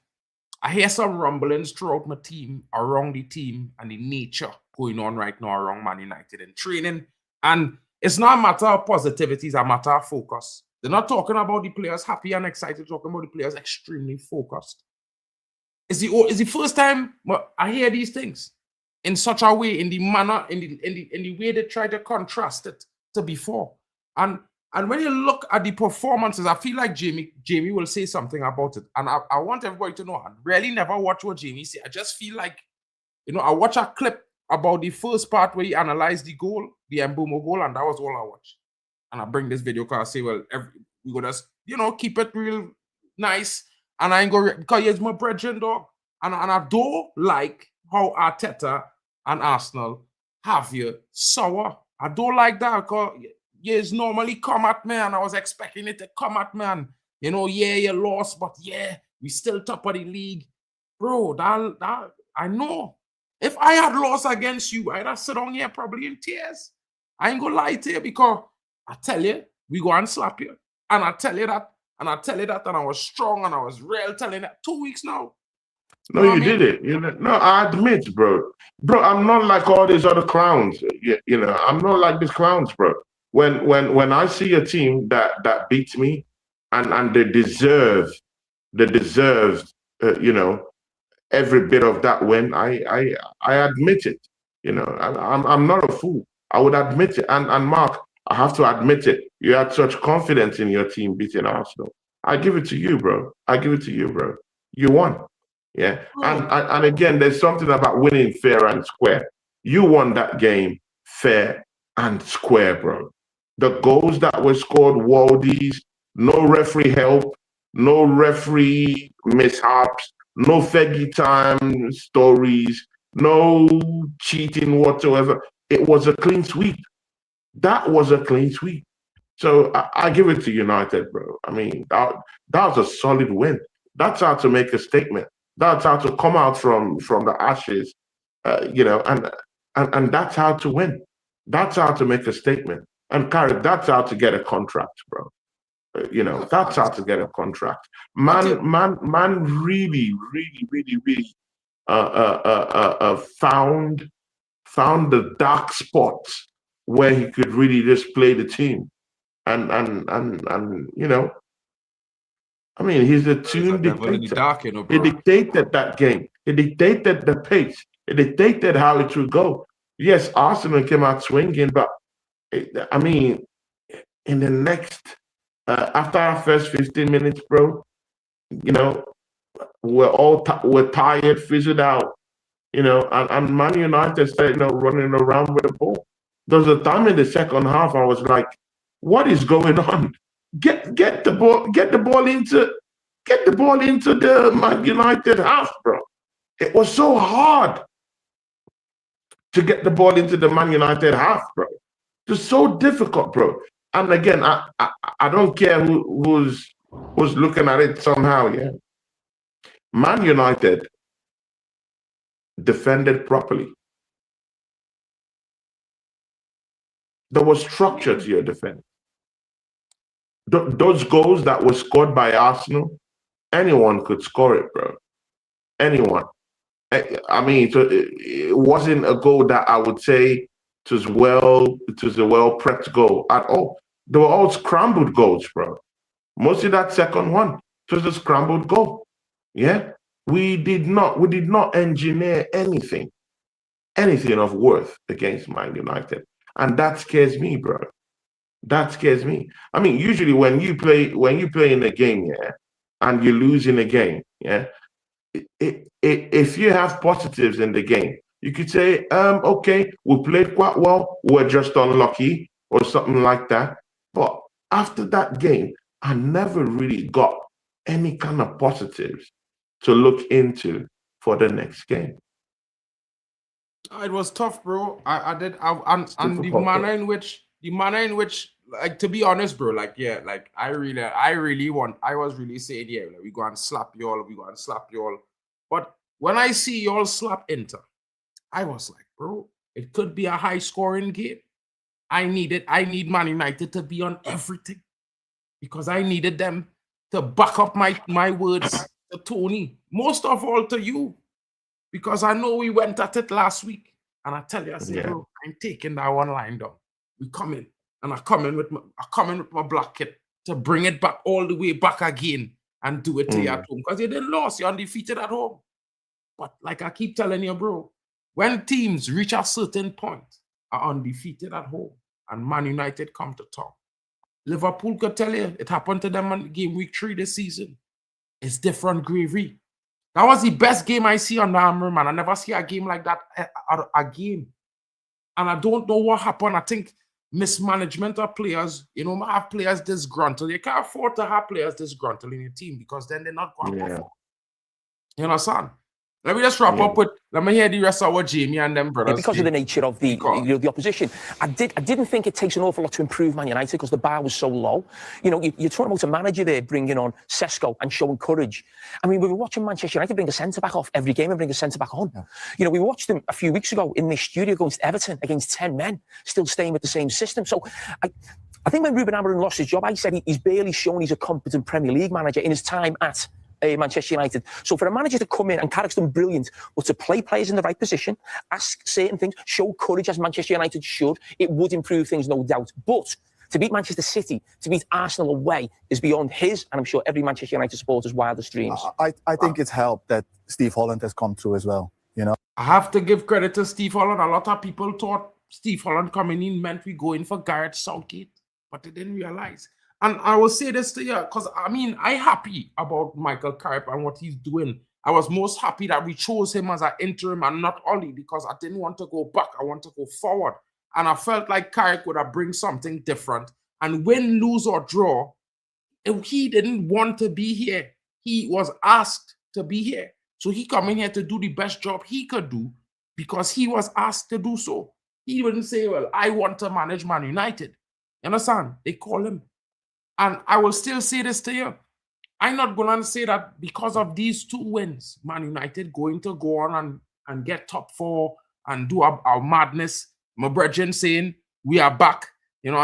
I hear some rumblings throughout my team, around the team, and the nature going on right now around Man United in training. And it's not a matter of positivity, it's a matter of focus. They're not talking about the players happy and excited, talking about the players extremely focused. It's the first time I hear these things in such a way, in the manner, in the way they try to contrast it to before. And when you look at the performances, I feel like Jamie will say something about it. And I want everybody to know, I really never watch what Jamie say. I just feel like, I watch a clip about the first part where he analyzed the goal, the Mbumo goal, and that was all I watched. And I bring this video because I say, well, we go just, keep it real nice. And I ain't go, because he's my brethren, dog. And I don't like how Arteta and Arsenal have you sour. I don't like that because it's normally come at me, and I was expecting it to come at me. And, yeah, you lost, but yeah, we still top of the league. Bro, that I know. If I had lost against you, I'd have sit down here probably in tears. I ain't gonna lie to you because I tell you, we go and slap you. And I tell you that, and I was strong, and I was real telling that 2 weeks now. No, you did it. No, I admit, bro. Bro, I'm not like all these other clowns. I'm not like these clowns, bro. When I see a team that beats me, and they deserve, every bit of that win, I admit it. I'm not a fool. I would admit it. And Mark, I have to admit it. You had such confidence in your team beating Arsenal. I give it to you, bro. You won. Yeah. And again, there's something about winning fair and square. You won that game fair and square, bro. The goals that were scored, worldies, no referee help, no referee mishaps, no Fergie time stories, no cheating whatsoever. It was a clean sweep. That was a clean sweep. So I give it to United, bro. I mean, that was a solid win. That's how to make a statement. That's how to come out from the ashes, and that's how to win. That's how to make a statement. And Carrick, that's how to get a contract, bro. That's how to get a contract. Man, really found the dark spots where he could really just play the team, and I mean, he's a tune dictator. He dictated that game. He dictated the pace. He dictated how it would go. Yes, Arsenal came out swinging, but I mean, in the next, after our first 15 minutes, bro, we're tired, fizzled out, and Man United started running around with the ball. There was a time in the second half I was like, what is going on? Get the ball into the Man United half, bro. It was so hard to get the ball into the Man United half, bro. It's so difficult, bro. And again, I don't care who's looking at it somehow, yeah. Man United defended properly. There was structure to your defense. Those goals that were scored by Arsenal, anyone could score it, bro. Anyone. I mean, it wasn't a goal that I would say it was a well-prepped goal at all. They were all scrambled goals, bro. Mostly that second one, it was a scrambled goal. Yeah? We did not engineer anything of worth against Man United. And that scares me, bro. That scares me. I mean, usually when you play in a game, yeah, and you lose in a game, yeah, if you have positives in the game, you could say, okay, we played quite well, we're just unlucky, or something like that. But after that game, I never really got any kind of positives to look into for the next game. It was tough, bro. And the manner in which like, to be honest, bro, like, yeah, like, I was really saying, yeah, like, we go and slap y'all. But when I see y'all slap Inter, I was like, bro, it could be a high-scoring game. I need Man United to be on everything because I needed them to back up my words to Tony, most of all to you, because I know we went at it last week, and I tell you, I said, bro, I'm taking that one line down. We come in, and I come in with my black kit to bring it back all the way back again and do it to you at home because you didn't lose, you're undefeated at home. But like I keep telling you, bro, when teams reach a certain point, are undefeated at home, and Man United come to top, Liverpool could tell you it happened to them on game week 3 this season. It's different gravy. That was the best game I see on the Hammer, man. I never see a game like that again. And I don't know what happened. I think mismanagement of players. You know, have players disgruntled. You can't afford to have players disgruntled in your team because then they're not going to perform. You understand? Let me just wrap up with, let me hear the rest of what Jamie and them brothers. Because of the nature of the opposition, I didn't think it takes an awful lot to improve Man United because the bar was so low. You know, you're talking about a manager there bringing on Sesko and showing courage. I mean, we were watching Manchester United bring a centre-back off every game and bring a centre-back on. Yeah. You know, we watched them a few weeks ago in this studio against Everton, against 10 men, still staying with the same system. So I think when Ruben Amorim lost his job, I said he's barely shown he's a competent Premier League manager in his time at Manchester United. So for a manager to come in, and Carrick's done brilliant, but to play players in the right position, ask certain things, show courage as Manchester United should, it would improve things, no doubt. But to beat Manchester City, to beat Arsenal away, is beyond his, and I'm sure every Manchester United supporter's wildest dreams. I think it's helped that Steve Holland has come through as well, you know. I have to give credit to Steve Holland. A lot of people thought Steve Holland coming in meant we going for Gareth Southgate, but they didn't realize. And I will say this to you, because, I mean, I'm happy about Michael Carrick and what he's doing. I was most happy that we chose him as an interim and not Ollie, because I didn't want to go back. I want to go forward. And I felt like Carrick would have bring something different. And win, lose, or draw, he didn't want to be here. He was asked to be here. So he come in here to do the best job he could do because he was asked to do so. He wouldn't say, well, I want to manage Man United. You understand? They call him. And I will still say this to you. I'm not going to say that because of these 2 wins, Man United going to go on and get top 4 and do our madness. My brethren saying, we are back. You know what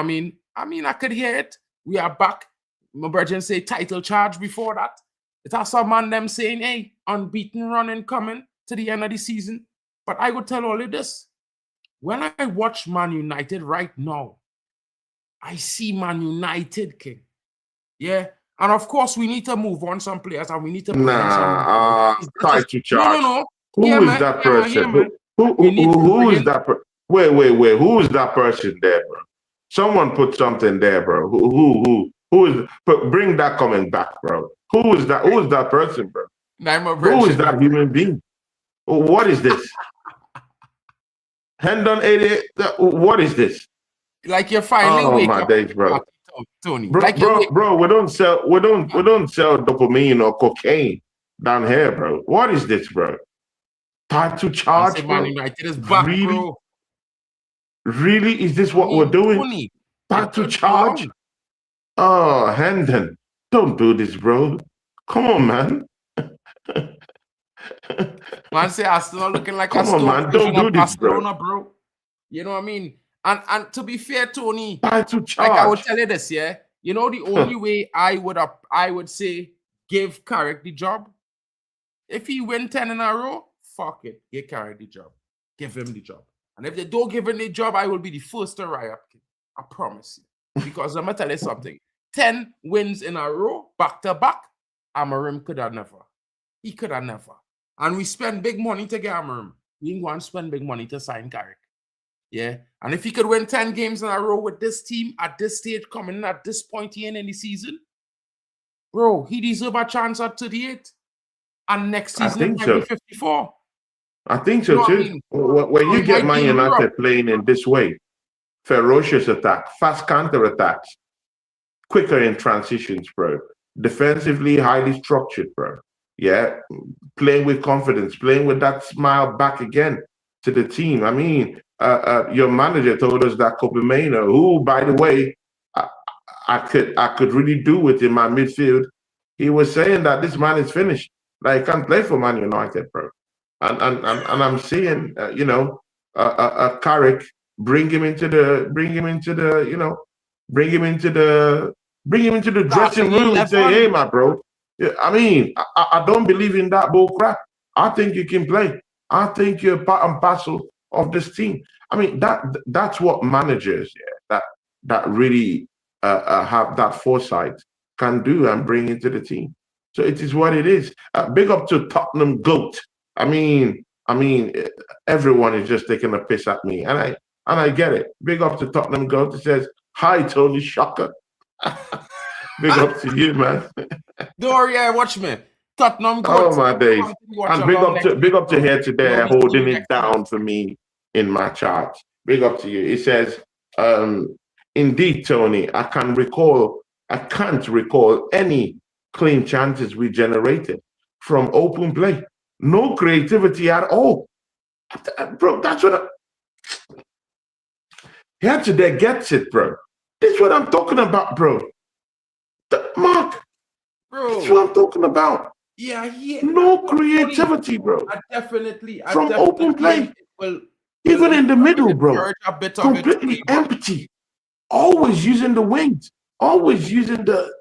I mean? I could hear it. We are back. My brethren say title charge before that. It has some man them saying, hey, unbeaten running coming to the end of the season. But I would tell all of this. When I watch Man United right now, I see Man United, King. Yeah. And of course, we need to move on some players and we need to title charge. No. Who is that person? Who is that person? Wait. Who is that person there, bro? Someone put something there, bro. Who is? Bring that comment back, bro. Who is that? Who is that person, bro? Who is that human being? What is this? Hendon 88. What is this? Like you're finally wake my up. days, bro. Tony, bro, we don't sell dopamine or cocaine down here, bro. What is this, bro? Title charge, bro? Man United is back, really? Bro. Really? Is this what we're doing? Tony, Title charge? Oh, Hendon, don't do this, bro. Come on, man. Man, say Arsenal looking like Come on, man. Don't do this, bro. You know what I mean? And to be fair, Tony, title charge. Like I would tell you this, yeah. You know, the only way I would say give Carrick the job. If he win 10 in a row, fuck it. Give Carrick the job. Give him the job. And if they don't give him the job, I will be the first to riot. I promise you. Because I'm gonna tell you something. 10 wins in a row, back to back, Amorim could have never. He could have never. And we spend big money to get Amorim. We ain't going to spend big money to sign Carrick. Yeah. And if he could win 10 games in a row with this team at this stage, coming at this point in the season, bro, he deserves a chance at 38. And next season, it might be 54. I think so, too. I mean? When you get Man United playing in this way, ferocious attack, fast counter-attacks, quicker in transitions, bro. Defensively, highly structured, bro. Yeah. Playing with confidence, playing with that smile back again to the team. I mean, your manager told us that Kobe Maynard, who, by the way, I could really do with in my midfield. He was saying that this man is finished. Like, he can't play for Man United, bro. And I'm seeing, Carrick bring him into the dressing room and say, hey, my bro. I mean, I don't believe in that bull crap. I think you can play. I think you're part and parcel of this team. I mean, that's what managers that really have that foresight can do and bring into the team. So it is what it is. Big up to Tottenham GOAT. I mean, everyone is just taking a piss at me, and I get it. Big up to Tottenham GOAT. It says, "Hi, Tony Shocker." Big up to you, man. Doria, watch me. Tottenham GOAT. Oh my days! And big up to here today, holding it down for me in my chart. Big up to you. It says, "Indeed, Tony, I can't recall any clean chances we generated from open play. No creativity at all." Bro, that's what here today gets it, bro. This is what I'm talking about, bro. Mark, bro, that's what I'm talking about. Yeah. No creativity, bro. I definitely open play. Even in the middle, bro. Completely empty. Always using the wings. Always using the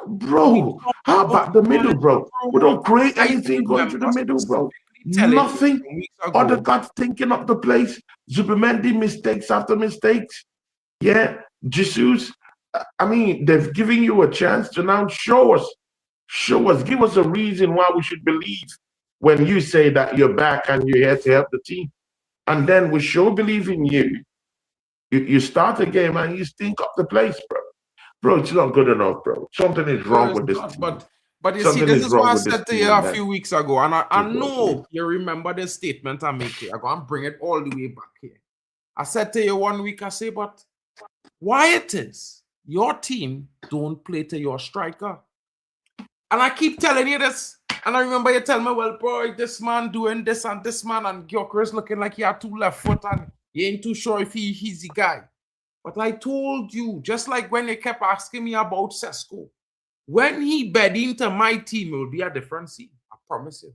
bro. How about the middle, bro? We don't create anything going to the middle, bro. Nothing. Other guys thinking up the place. Zubimendi mistakes after mistakes. Yeah. Jesus. I mean, they've given you a chance to now show us. Give us a reason why we should believe when you say that you're back and you're here to help the team. And then we believe in you. You start a game and you stink up the place, bro. Bro, it's not good enough, bro. Something is wrong with this team. But you see, this is what I said to you a few weeks ago. And I know you remember the statement I made here. I'm going to bring it all the way back here. I said to you 1 week, I say, but why it is your team don't play to your striker? And I keep telling you this. And I remember you tell me, well, bro, this man doing this and this man, and Gyökeres looking like he had 2 left foot and you ain't too sure if he's the guy. But I told you, just like when you kept asking me about Sesko, when he bed into my team, it will be a different scene. I promise you.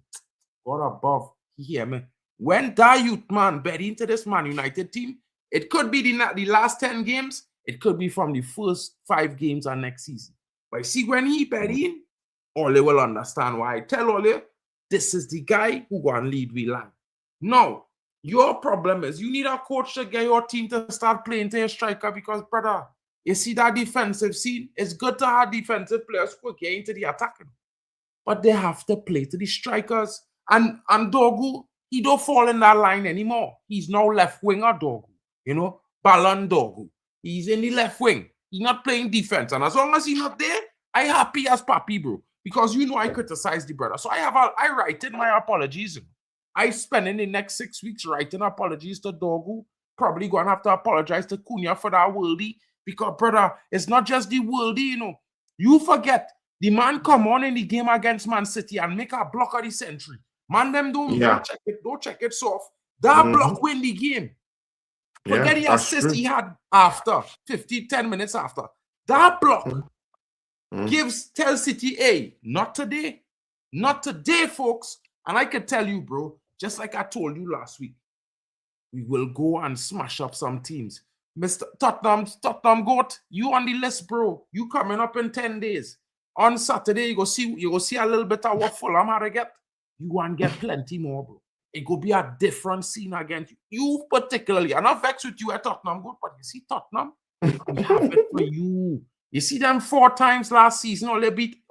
God above, he hear me. When that youth man bed into this Man United team, it could be the last 10 games. It could be from the first 5 games of next season. But see, when he bed in, all they will understand why I tell all you, this is the guy who going to lead we line. Now, your problem is you need a coach to get your team to start playing to your striker because, brother, you see that defensive scene? It's good to have defensive players quick into the attacking. But they have to play to the strikers. And Dogu, he don't fall in that line anymore. He's now left winger Dogu. You know, Ballon Dogu. He's in the left wing. He's not playing defense. And as long as he's not there, I happy as Papi, bro. Because you know I criticize the brother. So I write in my apologies. I spend in the next 6 weeks writing apologies to Dogu. Probably going to have to apologize to Cunha for that worldie. Because, brother, it's not just the worldie, you know. You forget, the man come on in the game against Man City and make a block of the century. Man, them don't check it soft. That block win the game. Forget the assist he had after, 10 minutes after. That block tells City, hey, not today. Not today, folks. And I can tell you, bro, just like I told you last week, we will go and smash up some teams. Mr. Tottenham GOAT, you on the list, bro. You coming up in 10 days. On Saturday, you go see a little bit of what Fulham had to get. You want to get plenty more, bro. It go be a different scene against you. You particularly. I'm not vexed with you at Tottenham GOAT, but you see Tottenham, we have it for you. You see them 4 times last season, all they beat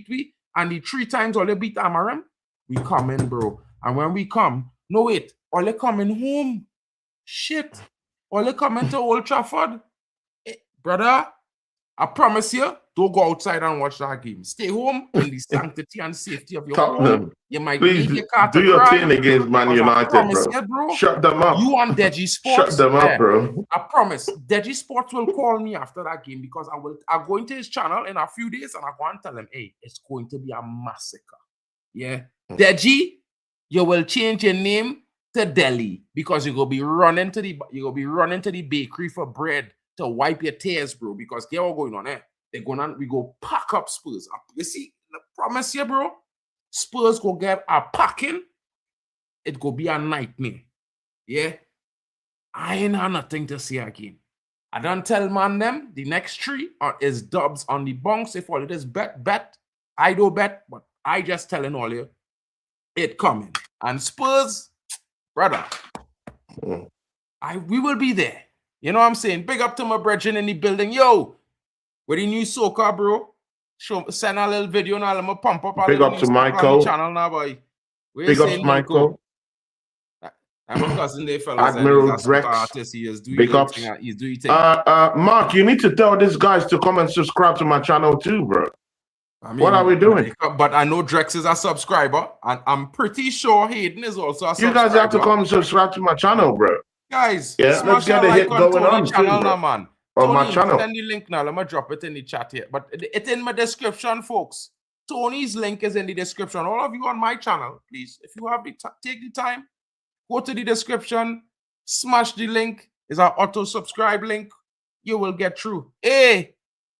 we, and the 3 times all they beat Amarim. We come in, bro. And when we come, no wait, all they coming home. Shit. All they coming to Old Trafford. Brother, I promise you, don't go outside and watch that game. Stay home in the sanctity and safety of your home. You might please need your car to do your cry, thing against Man United, bro. Shut them up. You on Deji Sports. Shut them up, bro. I promise. Deji Sports will call me after that game because I'll go into his channel in a few days and I'll go and tell him, hey, it's going to be a massacre. Yeah. Deji, you will change your name to Delhi because you're gonna be running to the bakery for bread to wipe your tears, bro, because get what going on there. we go pack up Spurs. You see, I promise you, bro, Spurs go get a packing. It go be a nightmare. Yeah. I ain't have nothing to say again. I don't tell man them the next 3 is dubs on the bunks. If all it is bet. I don't bet, but I just telling all you it coming. And Spurs, brother, we will be there. You know what I'm saying? Big up to my brethren in the building. Yo, with the new soccer, bro. Send a little video now. I'm gonna pump up a Big little up to Michael. on the channel now, boy. Big up to Michael. I'm a cousin there, fellas. Admiral Drex. Artist. Big ups. He's doing thing. Mark, you need to tell these guys to come and subscribe to my channel too, bro. I mean, what are we doing? But I know Drex is a subscriber, and I'm pretty sure Hayden is also a subscriber. You guys have to come and subscribe to my channel, bro. Guys, yeah, let's get a hit going on channel too, now, man. On my channel. Send the link now. Let me drop it in the chat here. But it's in my description, folks. Tony's link is in the description. All of you on my channel, please, if you have take the time, go to the description, smash the link. It's our auto-subscribe link. You will get through. Hey,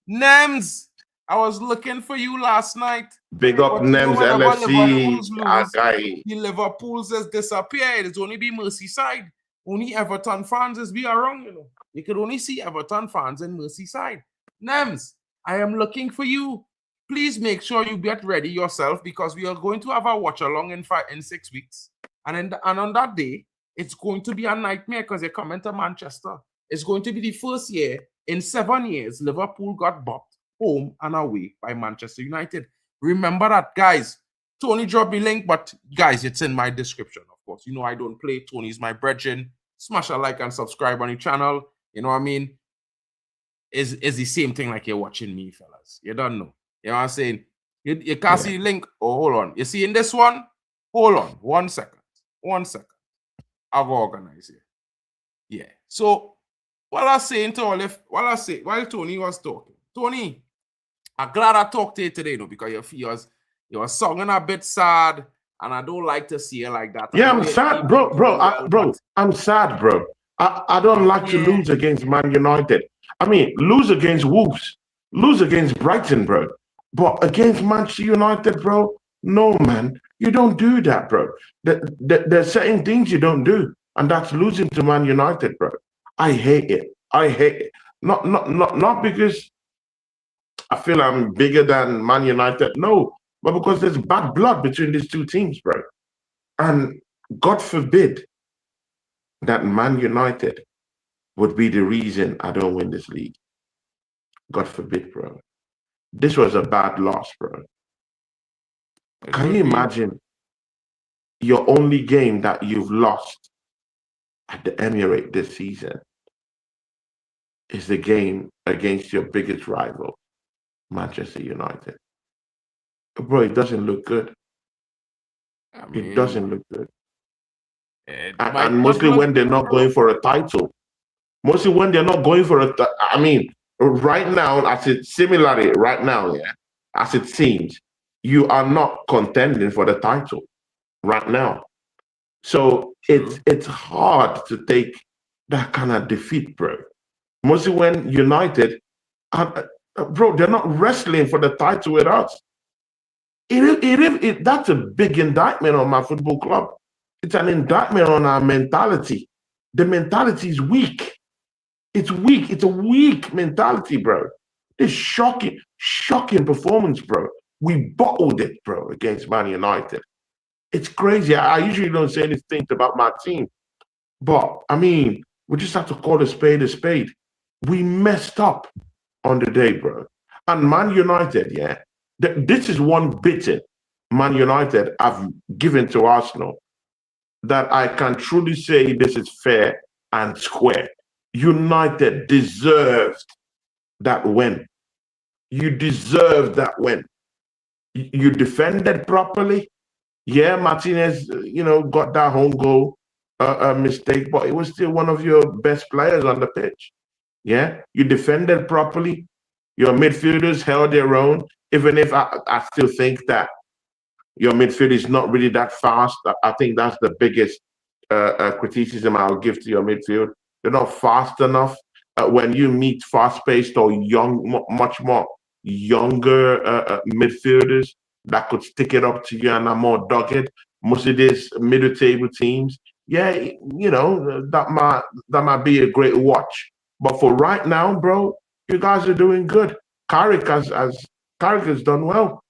Nems, I was looking for you last night. Big up Nems LFC. The Liverpool's has disappeared. It's only be Merseyside. Only Everton fans is be around, you know. You could only see Everton fans in Merseyside. Nems, I am looking for you. Please make sure you get ready yourself because we are going to have a watch-along in 6 weeks. And on that day, it's going to be a nightmare because you're coming to Manchester. It's going to be the first year in 7 years Liverpool got bopped home and away by Manchester United. Remember that, guys. Tony dropped the link, but guys, it's in my description, of course. You know I don't play. Tony's my brethren. Smash a like and subscribe on the channel. You know what I mean? Is the same thing like you're watching me, fellas. You don't know. You know what I'm saying? You can't see the link. Oh, hold on. You see in this one? Hold on. 1 second. 1 second. I've organized here. Yeah. So while I was saying to while Tony was talking, Tony, I'm glad I talked to you today, because you was singing a bit sad, and I don't like to see it like that. Yeah, I'm sad, bro. I'm sad, bro. I don't like to lose against Man United. I mean, lose against Wolves, lose against Brighton, bro. But against Manchester United, bro, no, man. You don't do that, bro. There's certain things you don't do, and that's losing to Man United, bro. I hate it. I hate it. Not because I feel I'm bigger than Man United, no, but because there's bad blood between these two teams, bro. And God forbid that Man United would be the reason I don't win this league. God forbid, bro. This was a bad loss, bro. Can you imagine your only game that you've lost at the Emirates this season is the game against your biggest rival, Manchester United? Bro, it doesn't look good. I mean, it doesn't look good. And mostly when they're not going for a title. Mostly when they're not going for I mean, right now, as it seems, you are not contending for the title right now. So it's hard to take that kind of defeat, bro. Mostly when United, bro, they're not wrestling for the title with us. That's a big indictment on my football club. It's an indictment on our mentality. The mentality is weak. It's weak. It's a weak mentality, bro. It's shocking performance, bro. We bottled it, bro, against Man United. It's crazy. I usually don't say anything about my team, but I mean, we just have to call a spade a spade. We messed up on the day, bro. And Man United, this is one bitter Man United I've given to Arsenal that I can truly say this is fair and square. United deserved that win. You deserved that win. You defended properly. Yeah, Martinez, got that home goal mistake, but it was still one of your best players on the pitch. Yeah, you defended properly. Your midfielders held their own, even if I still think that your midfield is not really that fast. I think that's the biggest criticism I'll give to your midfield. They're not fast enough. When you meet fast-paced or young, much more younger midfielders that could stick it up to you and are more dogged. Most of these middle table teams, yeah, you know, that might be a great watch. But for right now, bro, you guys are doing good. Carrick has done well.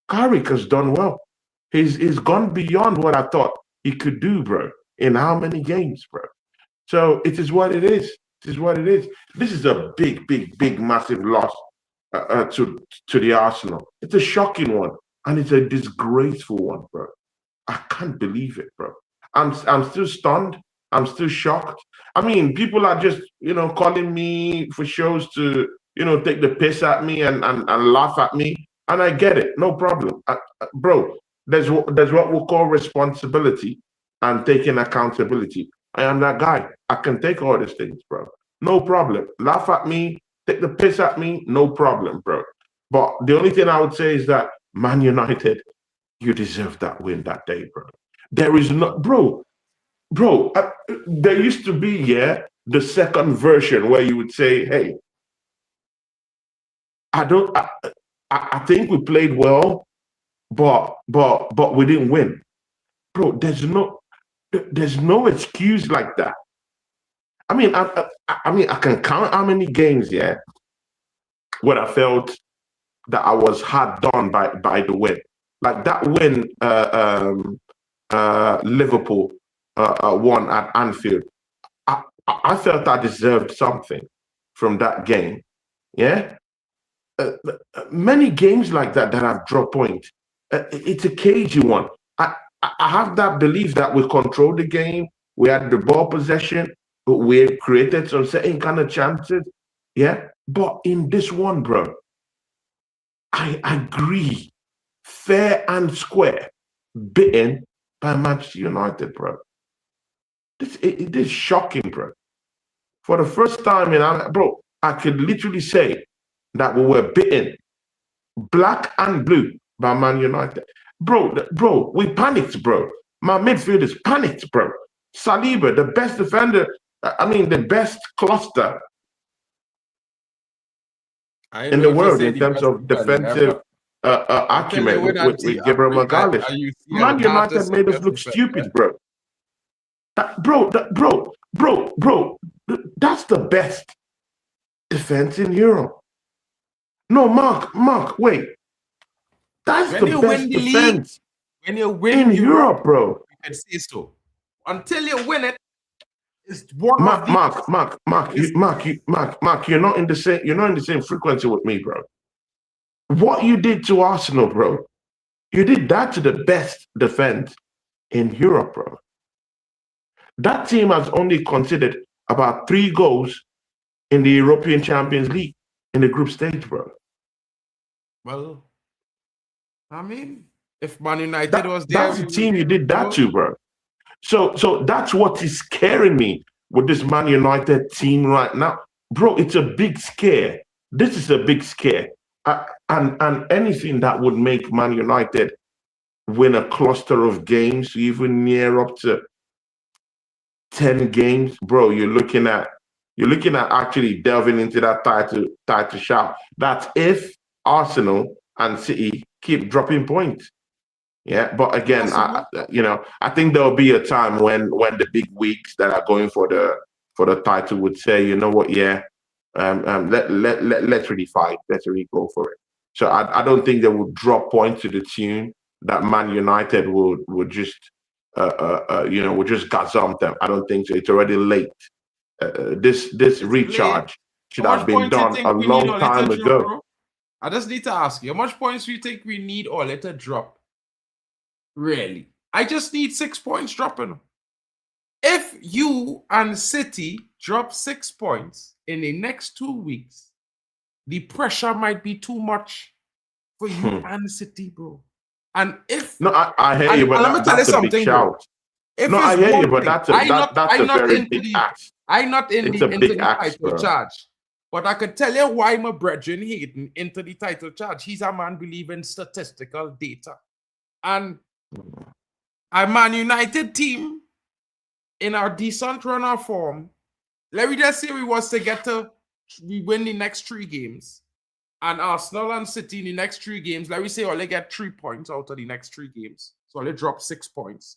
Carrick has done well. He's gone beyond what I thought he could do, bro. In how many games, bro? So it is what it is. It is what it is. This is a big, massive loss to the Arsenal. It's a shocking one, and it's a disgraceful one, bro. I can't believe it, bro. I'm still stunned. I'm still shocked. I mean, people are just, you know, calling me for shows to, you know, take the piss at me and laugh at me, and I get it, no problem, bro. There's what we call responsibility and taking accountability. I am that guy. I can take all these things, bro. No problem. Laugh at me, take the piss at me, no problem, bro. But the only thing I would say is that Man United, you deserve that win that day, bro. There is no, bro. There used to be, yeah, the second version where you would say, hey, I think we played well, but we didn't win, bro. There's no excuse like that. I mean, I can count how many games, yeah, where I felt that I was hard done by the win. Like that win, Liverpool won at Anfield. I felt I deserved something from that game. Yeah, many games like that I've dropped point. It's a cagey one. I have that belief that we controlled the game. We had the ball possession. We created some certain kind of chances. Yeah, but in this one, bro, I agree, fair and square, beaten by Manchester United, bro. It is shocking, bro. For the first time bro, I could literally say that we were beaten, black and blue, by Man United. Bro, we panicked, bro. My midfielders panicked, bro. Saliba, the best defender, the best cluster in the world in terms of defensive acumen with Gabriel Magalhaes. Man United made us look stupid, bro. Bro, that's the best defense in Europe. No, Mark, wait. That's the best defense when you win in Europe, bro. You can say so. Until you win it, it's one Mark, you're not in the same frequency with me, bro. What you did to Arsenal, bro, you did that to the best defense in Europe, bro. That team has only conceded about 3 goals in the European Champions League in the group stage, bro. Well, I mean, if Man United was there, that's the team you did that to, bro. So that's what is scaring me with this Man United team right now, bro. It's a big scare. This is a big scare, and anything that would make Man United win a cluster of games, even near up to 10 games, bro. You're looking at actually delving into that title shout. That's if Arsenal and City keep dropping points. Yeah, but again, I think there'll be a time when the big weeks that are going for the title would say, you know what, yeah, let's really fight, let's really go for it. So I don't think they will drop points to the tune that Man United would just would just gazump them. I don't think so. It's already late. This recharge should have been done a long time ago. Bro? I just need to ask you, how much points do you think we need or let it drop? Really? I just need 6 points dropping. If you and City drop 6 points in the next 2 weeks, the pressure might be too much for you and City, bro. And if I hear you, but that's a big shout. I hear you, but that's a very big ask. I'm not in the title charge. But I could tell you why my brethren Hayden into the title charge. He's a man believing statistical data. And a Man United team in our decent run of form, let me just say we win the next 3 games. And Arsenal and City in the next 3 games, let me say, only get 3 points out of the next 3 games. So only drop 6 points.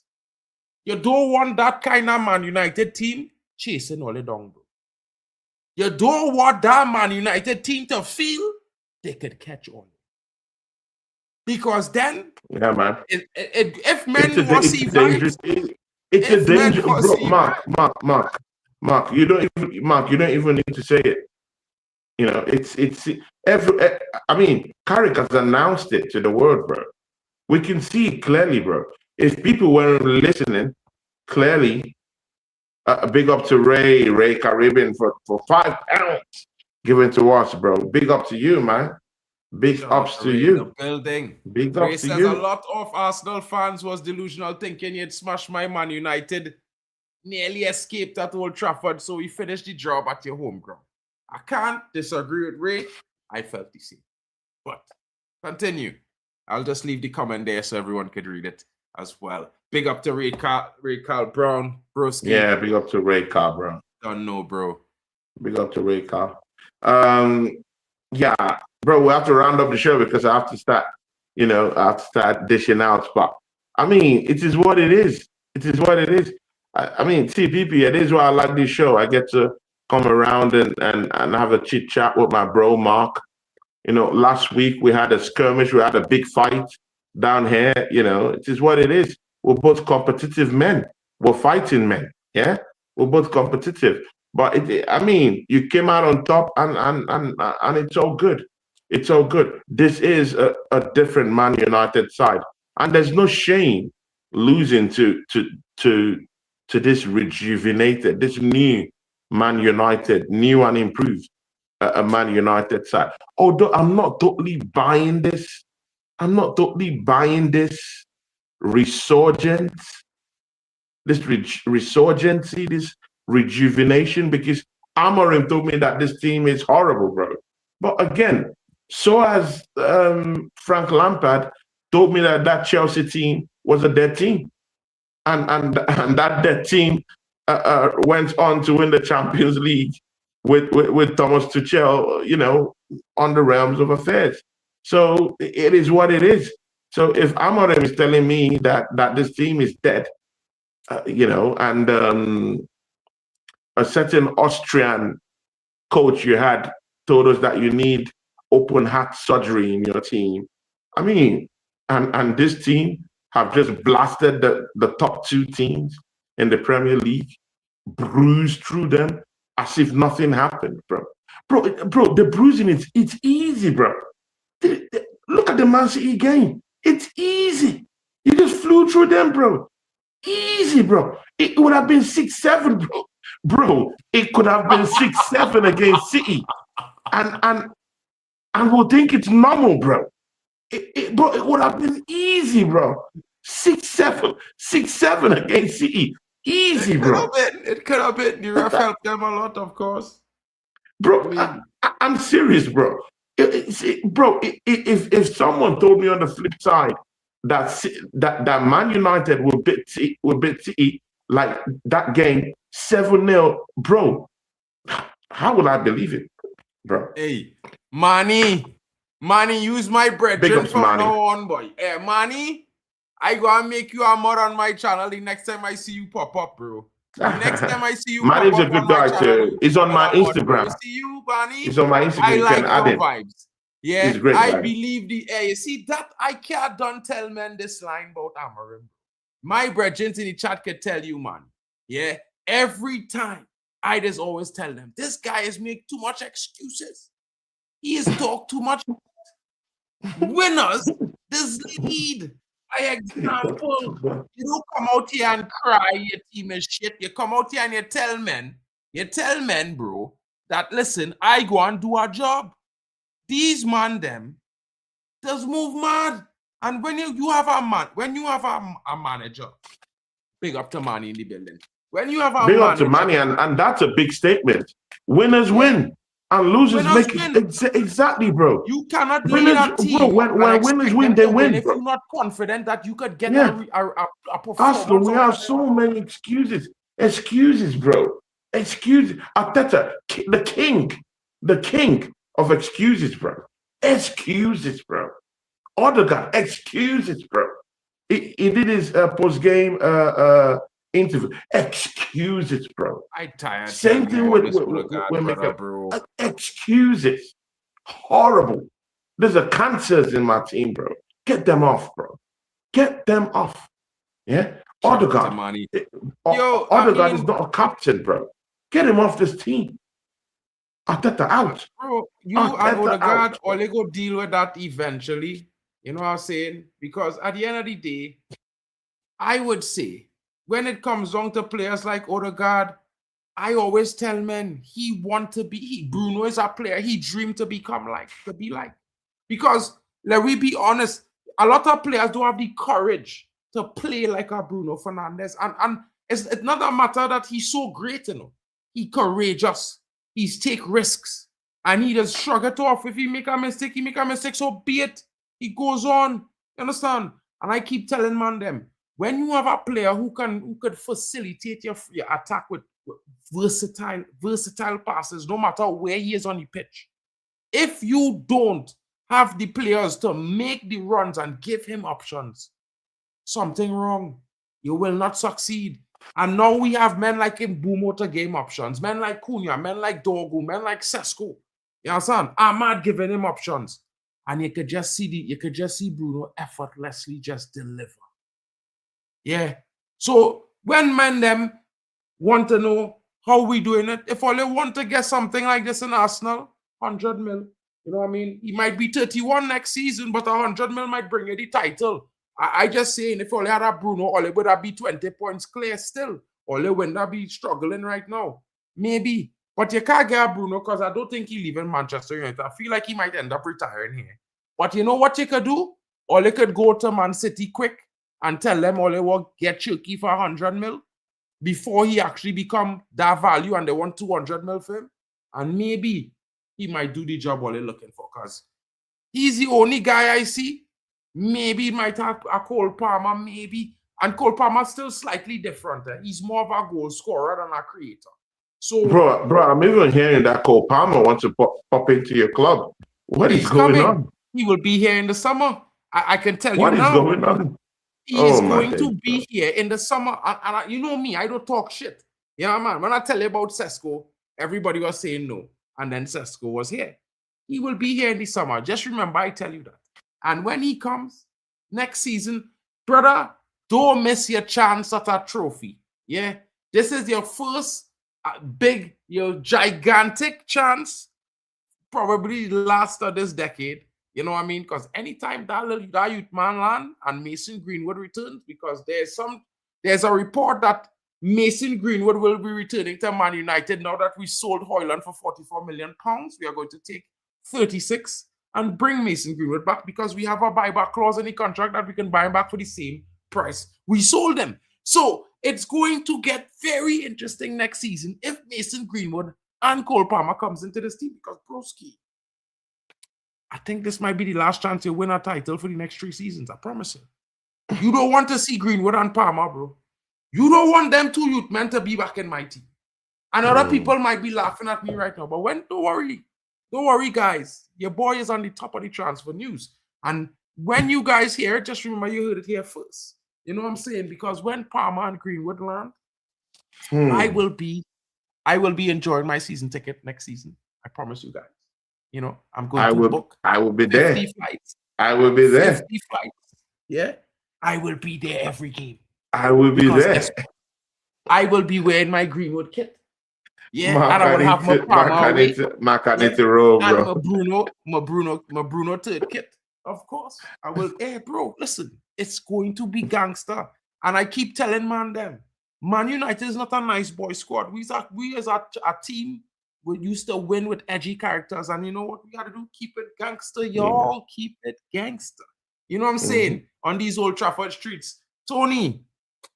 You don't want that kind of Man United team chasing all the down, bro. You don't want that Man United team to feel they could catch on. Because then, yeah, man, if men must see vibes, it's a danger, bro. Mark, you don't even need to say it. You know, it's I mean, Carrick has announced it to the world, bro. We can see it clearly, bro. If people weren't listening, clearly, a big up to Ray Caribbean for £5 given to us, bro. Big up to you, man. Big ups to you. Building. Big Ray ups to says you. a lot of Arsenal fans was delusional, thinking you'd smash my Man United. Nearly escaped at Old Trafford, so we finished the job at your home ground. I can't disagree with Ray. I felt the same. But continue. I'll just leave the comment there so everyone could read it as well. Big up to Ray Carl Brown, broski. Yeah, big up to Ray Carl Brown. Don't know, bro. Big up to Ray Carl. Yeah, bro, we have to round up the show because I have to start, dishing out. But I mean, it is what it is. It is what it is. I mean, TPP, it is why I like this show. I get to come around and have a chit chat with my bro Mark. You know, last week we had a skirmish, we had a big fight down here. You know, it is what it is. We're both competitive men. We're fighting men. Yeah, we're both competitive. But I mean, you came out on top, and it's all good. It's all good. This is a different Man United side, and there's no shame losing to this rejuvenated, this new Man United, new and improved a Man United side. Although I'm not totally buying this. I'm not totally buying this resurgence, this resurgency, this rejuvenation, because Amorim told me that this team is horrible, bro. But again, so has Frank Lampard told me that Chelsea team was a dead team. And that dead team went on to win the Champions League with Thomas Tuchel, you know, on the realms of affairs. So it is what it is. So if Amorim is telling me that this team is dead, and a certain Austrian coach you had told us that you need open heart surgery in your team. I mean, and this team have just blasted the top 2 teams in the Premier League, bruised through them as if nothing happened, bro. Bro, the bruising, it's easy, bro. Look at the Man City game. It's easy. You just flew through them, bro. Easy, bro. It would have been 6-7, bro. Bro, it could have been 6-7 against City. And we'll think it's normal, bro. Bro, it would have been easy, bro. 6-7 against City. Easy, bro. It could have been. The ref helped them a lot, of course. Bro, I'm serious, bro. If someone told me on the flip side that Man United will beat City like that game 7-0, bro, how would I believe it, bro? Hey, Manny, use my brethren from now on, boy. Hey, Manny, I gonna make you a mod on my channel the next time I see you pop up, bro. The next time I see you Manny's pop up a good on my guy channel, too. He's on my Instagram. See you, Manny. He's on my Instagram. I You like can add your him. vibes. Yeah, He's a great I guy. believe you see that I can't done tell men this line about Amorim. My brethren in the chat could tell you, man. Yeah, every time I just always tell them, this guy is make too much excuses. He is talk too much. Winners, this lead. By example, you don't come out here and cry your team is shit. You come out here and you tell men, bro, that listen, I go and do a job. These man them just move mad. And when you have a manager, big up to Manny in the building. When you have a big manager, up to Manny, and that's a big statement. Winners win, and losers make it. Exactly, bro. You cannot winners, lead a team. Bro, when winners win, they win. If you're not confident that you could get a performance. Arsenal, we have so many excuses. Excuses, bro. Excuses. Arteta, the king of excuses, bro. Excuses, bro. Odegaard, excuses, bro. He did his post-game interview. Excuses, bro. I tired. Same thing with Odegaard, brother, bro. excuses. Horrible. There's a cancers in my team, bro. Get them off, bro. Get them off. Yeah. Odegaard. Odegaard is not a captain, bro. Get him off this team. Arteta out. Bro, you and Odegaard only go deal with that eventually. You know what I'm saying? Because at the end of the day, I would say, when it comes down to players like Odegaard, I always tell men he want to be, Bruno is a player he dreamed to become like, to be like. Because, let me be honest, a lot of players don't have the courage to play like a Bruno Fernandes. And it's not a matter that he's so great, you know. He's courageous. He's take risks. And he just shrug it off. If he make a mistake, he make a mistake, so be it. He goes on. You understand? And I keep telling man them, when you have a player who could facilitate your attack with versatile passes, no matter where he is on the pitch, if you don't have the players to make the runs and give him options, something wrong. You will not succeed. And now we have men like Mbumo to game options, men like Cunha, men like Dorgu, men like Sesko. You understand? Ahmad giving him options. And you could just see Bruno effortlessly just deliver. Yeah. So when men them want to know how we doing it, if all they want to get something like this in Arsenal, 100 mil. You know what I mean? He might be 31 next season, but 100 mil might bring you the title. I just saying, if all they had a Bruno, all they would have be 20 points clear still. All they wouldn't have be struggling right now. Maybe. But you can't get a Bruno because I don't think he's leaving Manchester United. I feel like he might end up retiring here. But you know what you could do? Or they could go to Man City quick and tell them all they will get Chilky for 100 mil before he actually become that value and they want 200 mil for him. And maybe he might do the job all they're looking for because he's the only guy I see. Maybe he might have a Cole Palmer, maybe. And Cole Palmer's still slightly different. He's more of a goal scorer than a creator. So, bro, I'm even hearing that Cole Palmer wants to pop into your club. What is going on? He will be here in the summer. I can tell you now. What is going on? He is going to be here in the summer. And you know me, I don't talk shit. Yeah, man. When I tell you about Sesko, everybody was saying no. And then Sesko was here. He will be here in the summer. Just remember, I tell you that. And when he comes next season, brother, don't miss your chance at a trophy. Yeah? This is your first big, your gigantic chance, probably the last of this decade. You know what I mean? Because anytime that youth man land and Mason Greenwood returns, because there's a report that Mason Greenwood will be returning to Man United now that we sold Højlund for £44 million. We are going to take 36 and bring Mason Greenwood back because we have a buyback clause in the contract that we can buy him back for the same price we sold him. So it's going to get very interesting next season if Mason Greenwood and Cole Palmer comes into this team because broski, I think this might be the last chance you win a title for the next 3 seasons. I promise you. You don't want to see Greenwood and Palmer, bro. You don't want them two youth men to be back in my team. And other people might be laughing at me right now. But don't worry, guys. Your boy is on the top of the transfer news. And when you guys hear it, just remember you heard it here first. You know what I'm saying? Because when Palmer and Greenwood land, I will be enjoying my season ticket next season. I promise you guys. You know, I'm going to book. I will be there. 50 flights. I will be there. 50 flights. Yeah. I will be there every game. I will be there. I will be wearing my Greenwood kit. Yeah. And I will have my Palmer roll, bro. And my Bruno third kit. Of course. I will. Hey, bro, listen. It's going to be gangster. And I keep telling man them, Man United is not a nice boy squad. We as a team, we used to win with edgy characters. And you know what we got to do? Keep it gangster, y'all. Keep it gangster. You know what I'm saying? On these old Trafford streets. Tony,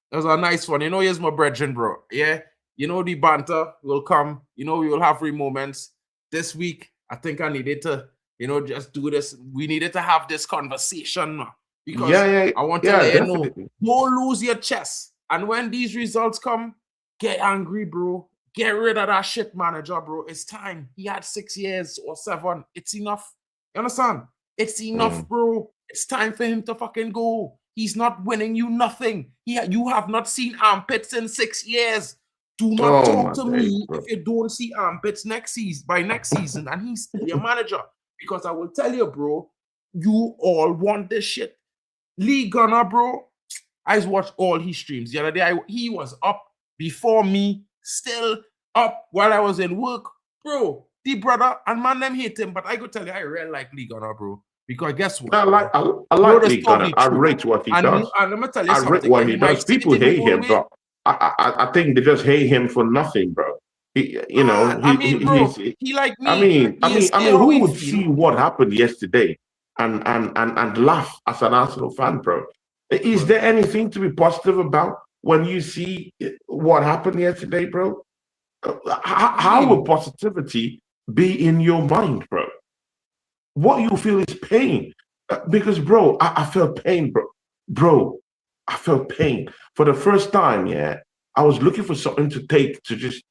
that was a nice one. You know, here's my brethren, bro. Yeah? You know, the banter will come. You know, we will have free moments. This week, I think I needed to, you know, just do this. We needed to have this conversation. Because I want to let you know, don't lose your chest. And when these results come, get angry, bro. Get rid of that shit manager, bro. It's time. He had 6 years or 7. It's enough. You understand? It's enough, bro. It's time for him to fucking go. He's not winning you nothing. You have not seen armpits in 6 years. Do not talk to me if you don't see armpits by next season, and he's still your manager. Because I will tell you, bro, you all want this shit. Lee Gunner, bro, I watched all his streams the other day. He was up before me, still up while I was in work. Bro, the brother and man, them hate him, but I could tell you, I really like Lee Gunner, bro. Because guess what? I like Lee Gunner. I rate what he does. And let me tell you something. I rate what he does. People hate him, but I think they just hate him for nothing, bro. He like me. Who would see what happened yesterday and laugh as an Arsenal fan, bro? Is there anything to be positive about when you see what happened yesterday, bro? How will positivity be in your mind, bro? What you feel is pain. Because, bro, I felt pain, bro. Bro, I felt pain. For the first time, yeah, I was looking for something to just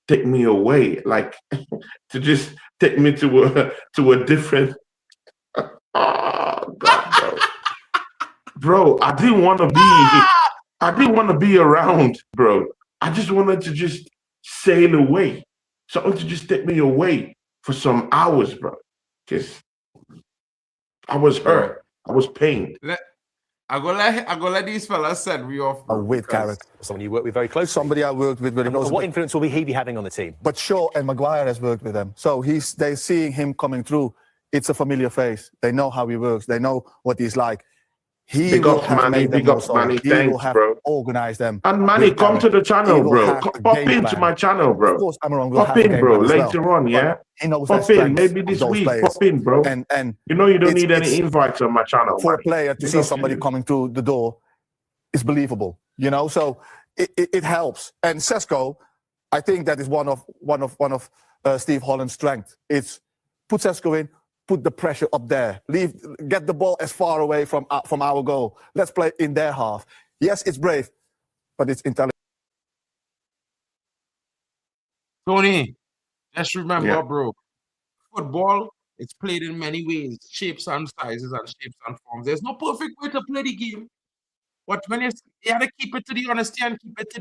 take me away, like to just take me to a different. Oh God, bro. Bro, I didn't want to be around, bro. I just wanted to just sail away, something to just take me away for some hours, bro. Because I was hurt, I was pained. I go let these fellas send me off. With Carrot. Someone you work with very close. Somebody I worked with. What influence will he be having on the team? But Shaw and Maguire has worked with them. So they're seeing him coming through. It's a familiar face. They know how he works. They know what he's like. He will have made them more solid. He will have organized them. And Manny, come to the channel, bro. Pop into my channel, bro. Of course, Amaron will pop in, bro. Later on, yeah. He knows pop in, maybe this week. Pop in, bro. And you know you don't need any invites on my channel. For a player to see somebody coming through the door is believable, you know. So it helps. And Sesko, I think that is one of Steve Holland's strengths. It's put Sesko in. Put the pressure up there. Get the ball as far away from our goal. Let's play in their half. Yes, it's brave, but it's intelligent. Tony, just remember, bro, football, it's played in many ways, shapes and sizes and shapes and forms. There's no perfect way to play the game. But when you have to keep it to the honesty and keep it to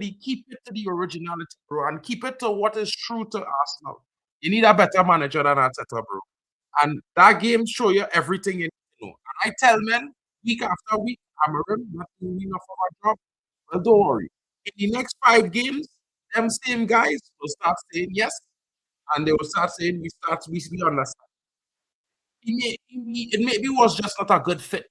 the originality, bro, and keep it to what is true to Arsenal. You need a better manager than Arteta, bro. And that game show you everything you need to know. And I tell men, week after week, Amaron, not doing enough of my job. Well, don't worry. In the next 5 games, them same guys will start saying yes, and they will start saying we understand. It maybe was just not a good fit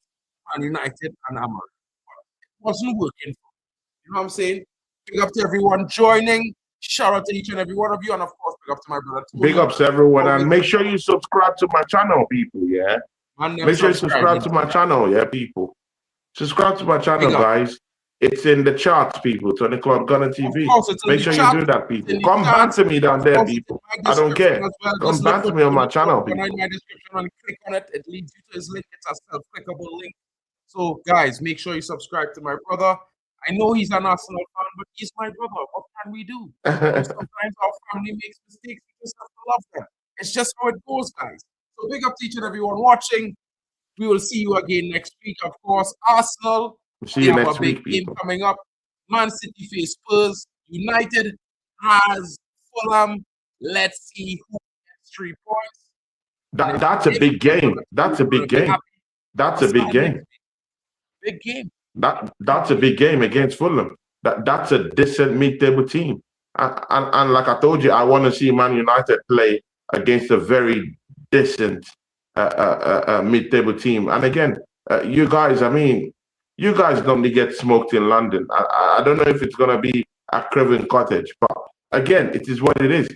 for United and Amaron. It wasn't working for them. You know what I'm saying? Big up to everyone joining. Shout out to each and every one of you, and of course, big up to my brother. Big ups to everyone, and make sure you subscribe to my channel, people. Yeah, make sure you subscribe to my channel, yeah, people. Subscribe to my channel, guys. It's in the charts, people. 20 Club Gunner TV. Make sure you do that, people. Come banter me down there, people. I don't care. Come banter me on my channel, people. In my description, and click on it. It leads you to his link. It's a self-clickable link. So, guys, make sure you subscribe to my brother. I know he's an Arsenal fan, but he's my brother. What can we do? Sometimes our family makes mistakes. We just have to love them. It's just how it goes, guys. So big up to each and everyone watching. We will see you again next week, of course. Arsenal. We'll see you next week. Game coming up. Man City face Spurs. United has Fulham. Let's see who gets 3 points. That's a big game. That's a big game. That's a big game. Big game. That's a big game against Fulham. That's a decent mid-table team. And like I told you, I want to see Man United play against a very decent mid-table team. And again, you guys, I mean, you guys normally get smoked in London. I don't know if it's going to be at Craven Cottage, but again, it is what it is.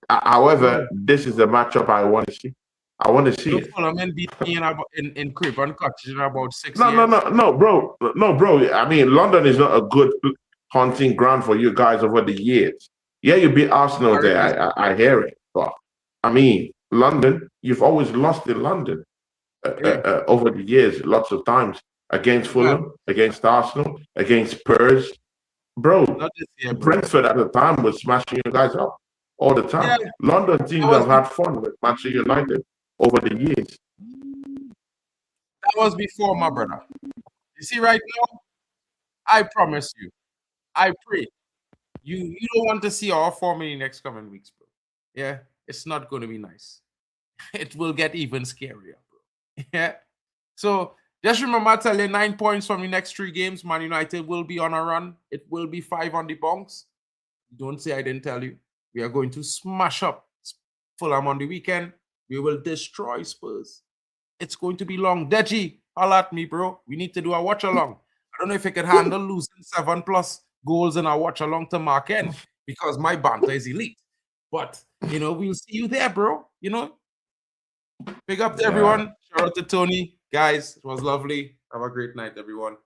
However, this is a matchup I want to see. I want to see it. Fulham beat me in Craven Cottage in about 6 years. No, bro. I mean, London is not a good hunting ground for you guys over the years. Yeah, you beat Arsenal there. I hear it. But, I mean, London, you've always lost in London over the years, lots of times. Against Fulham, against Arsenal, against Spurs. Bro, Brentford at the time was smashing you guys up all the time. Yeah. London teams have had fun with Manchester United. over the years. That was before, my brother. You see, right now, I promise you, I pray, you don't want to see our form in the next coming weeks, bro. Yeah, it's not going to be nice. It will get even scarier, bro. Yeah. So just remember, I tell you, 9 points from the next 3 games. Man United will be on a run. It will be 5 on the bonks. Don't say I didn't tell you. We are going to smash up Fulham on the weekend. We will destroy Spurs. It's going to be long. Deji, holla at me, bro. We need to do a watch along. I don't know if I could handle losing 7+ goals in a watch along to Mark N because my banter is elite. But we'll see you there, bro. Big up to everyone. Shout out to Tony. Guys, it was lovely. Have a great night, everyone.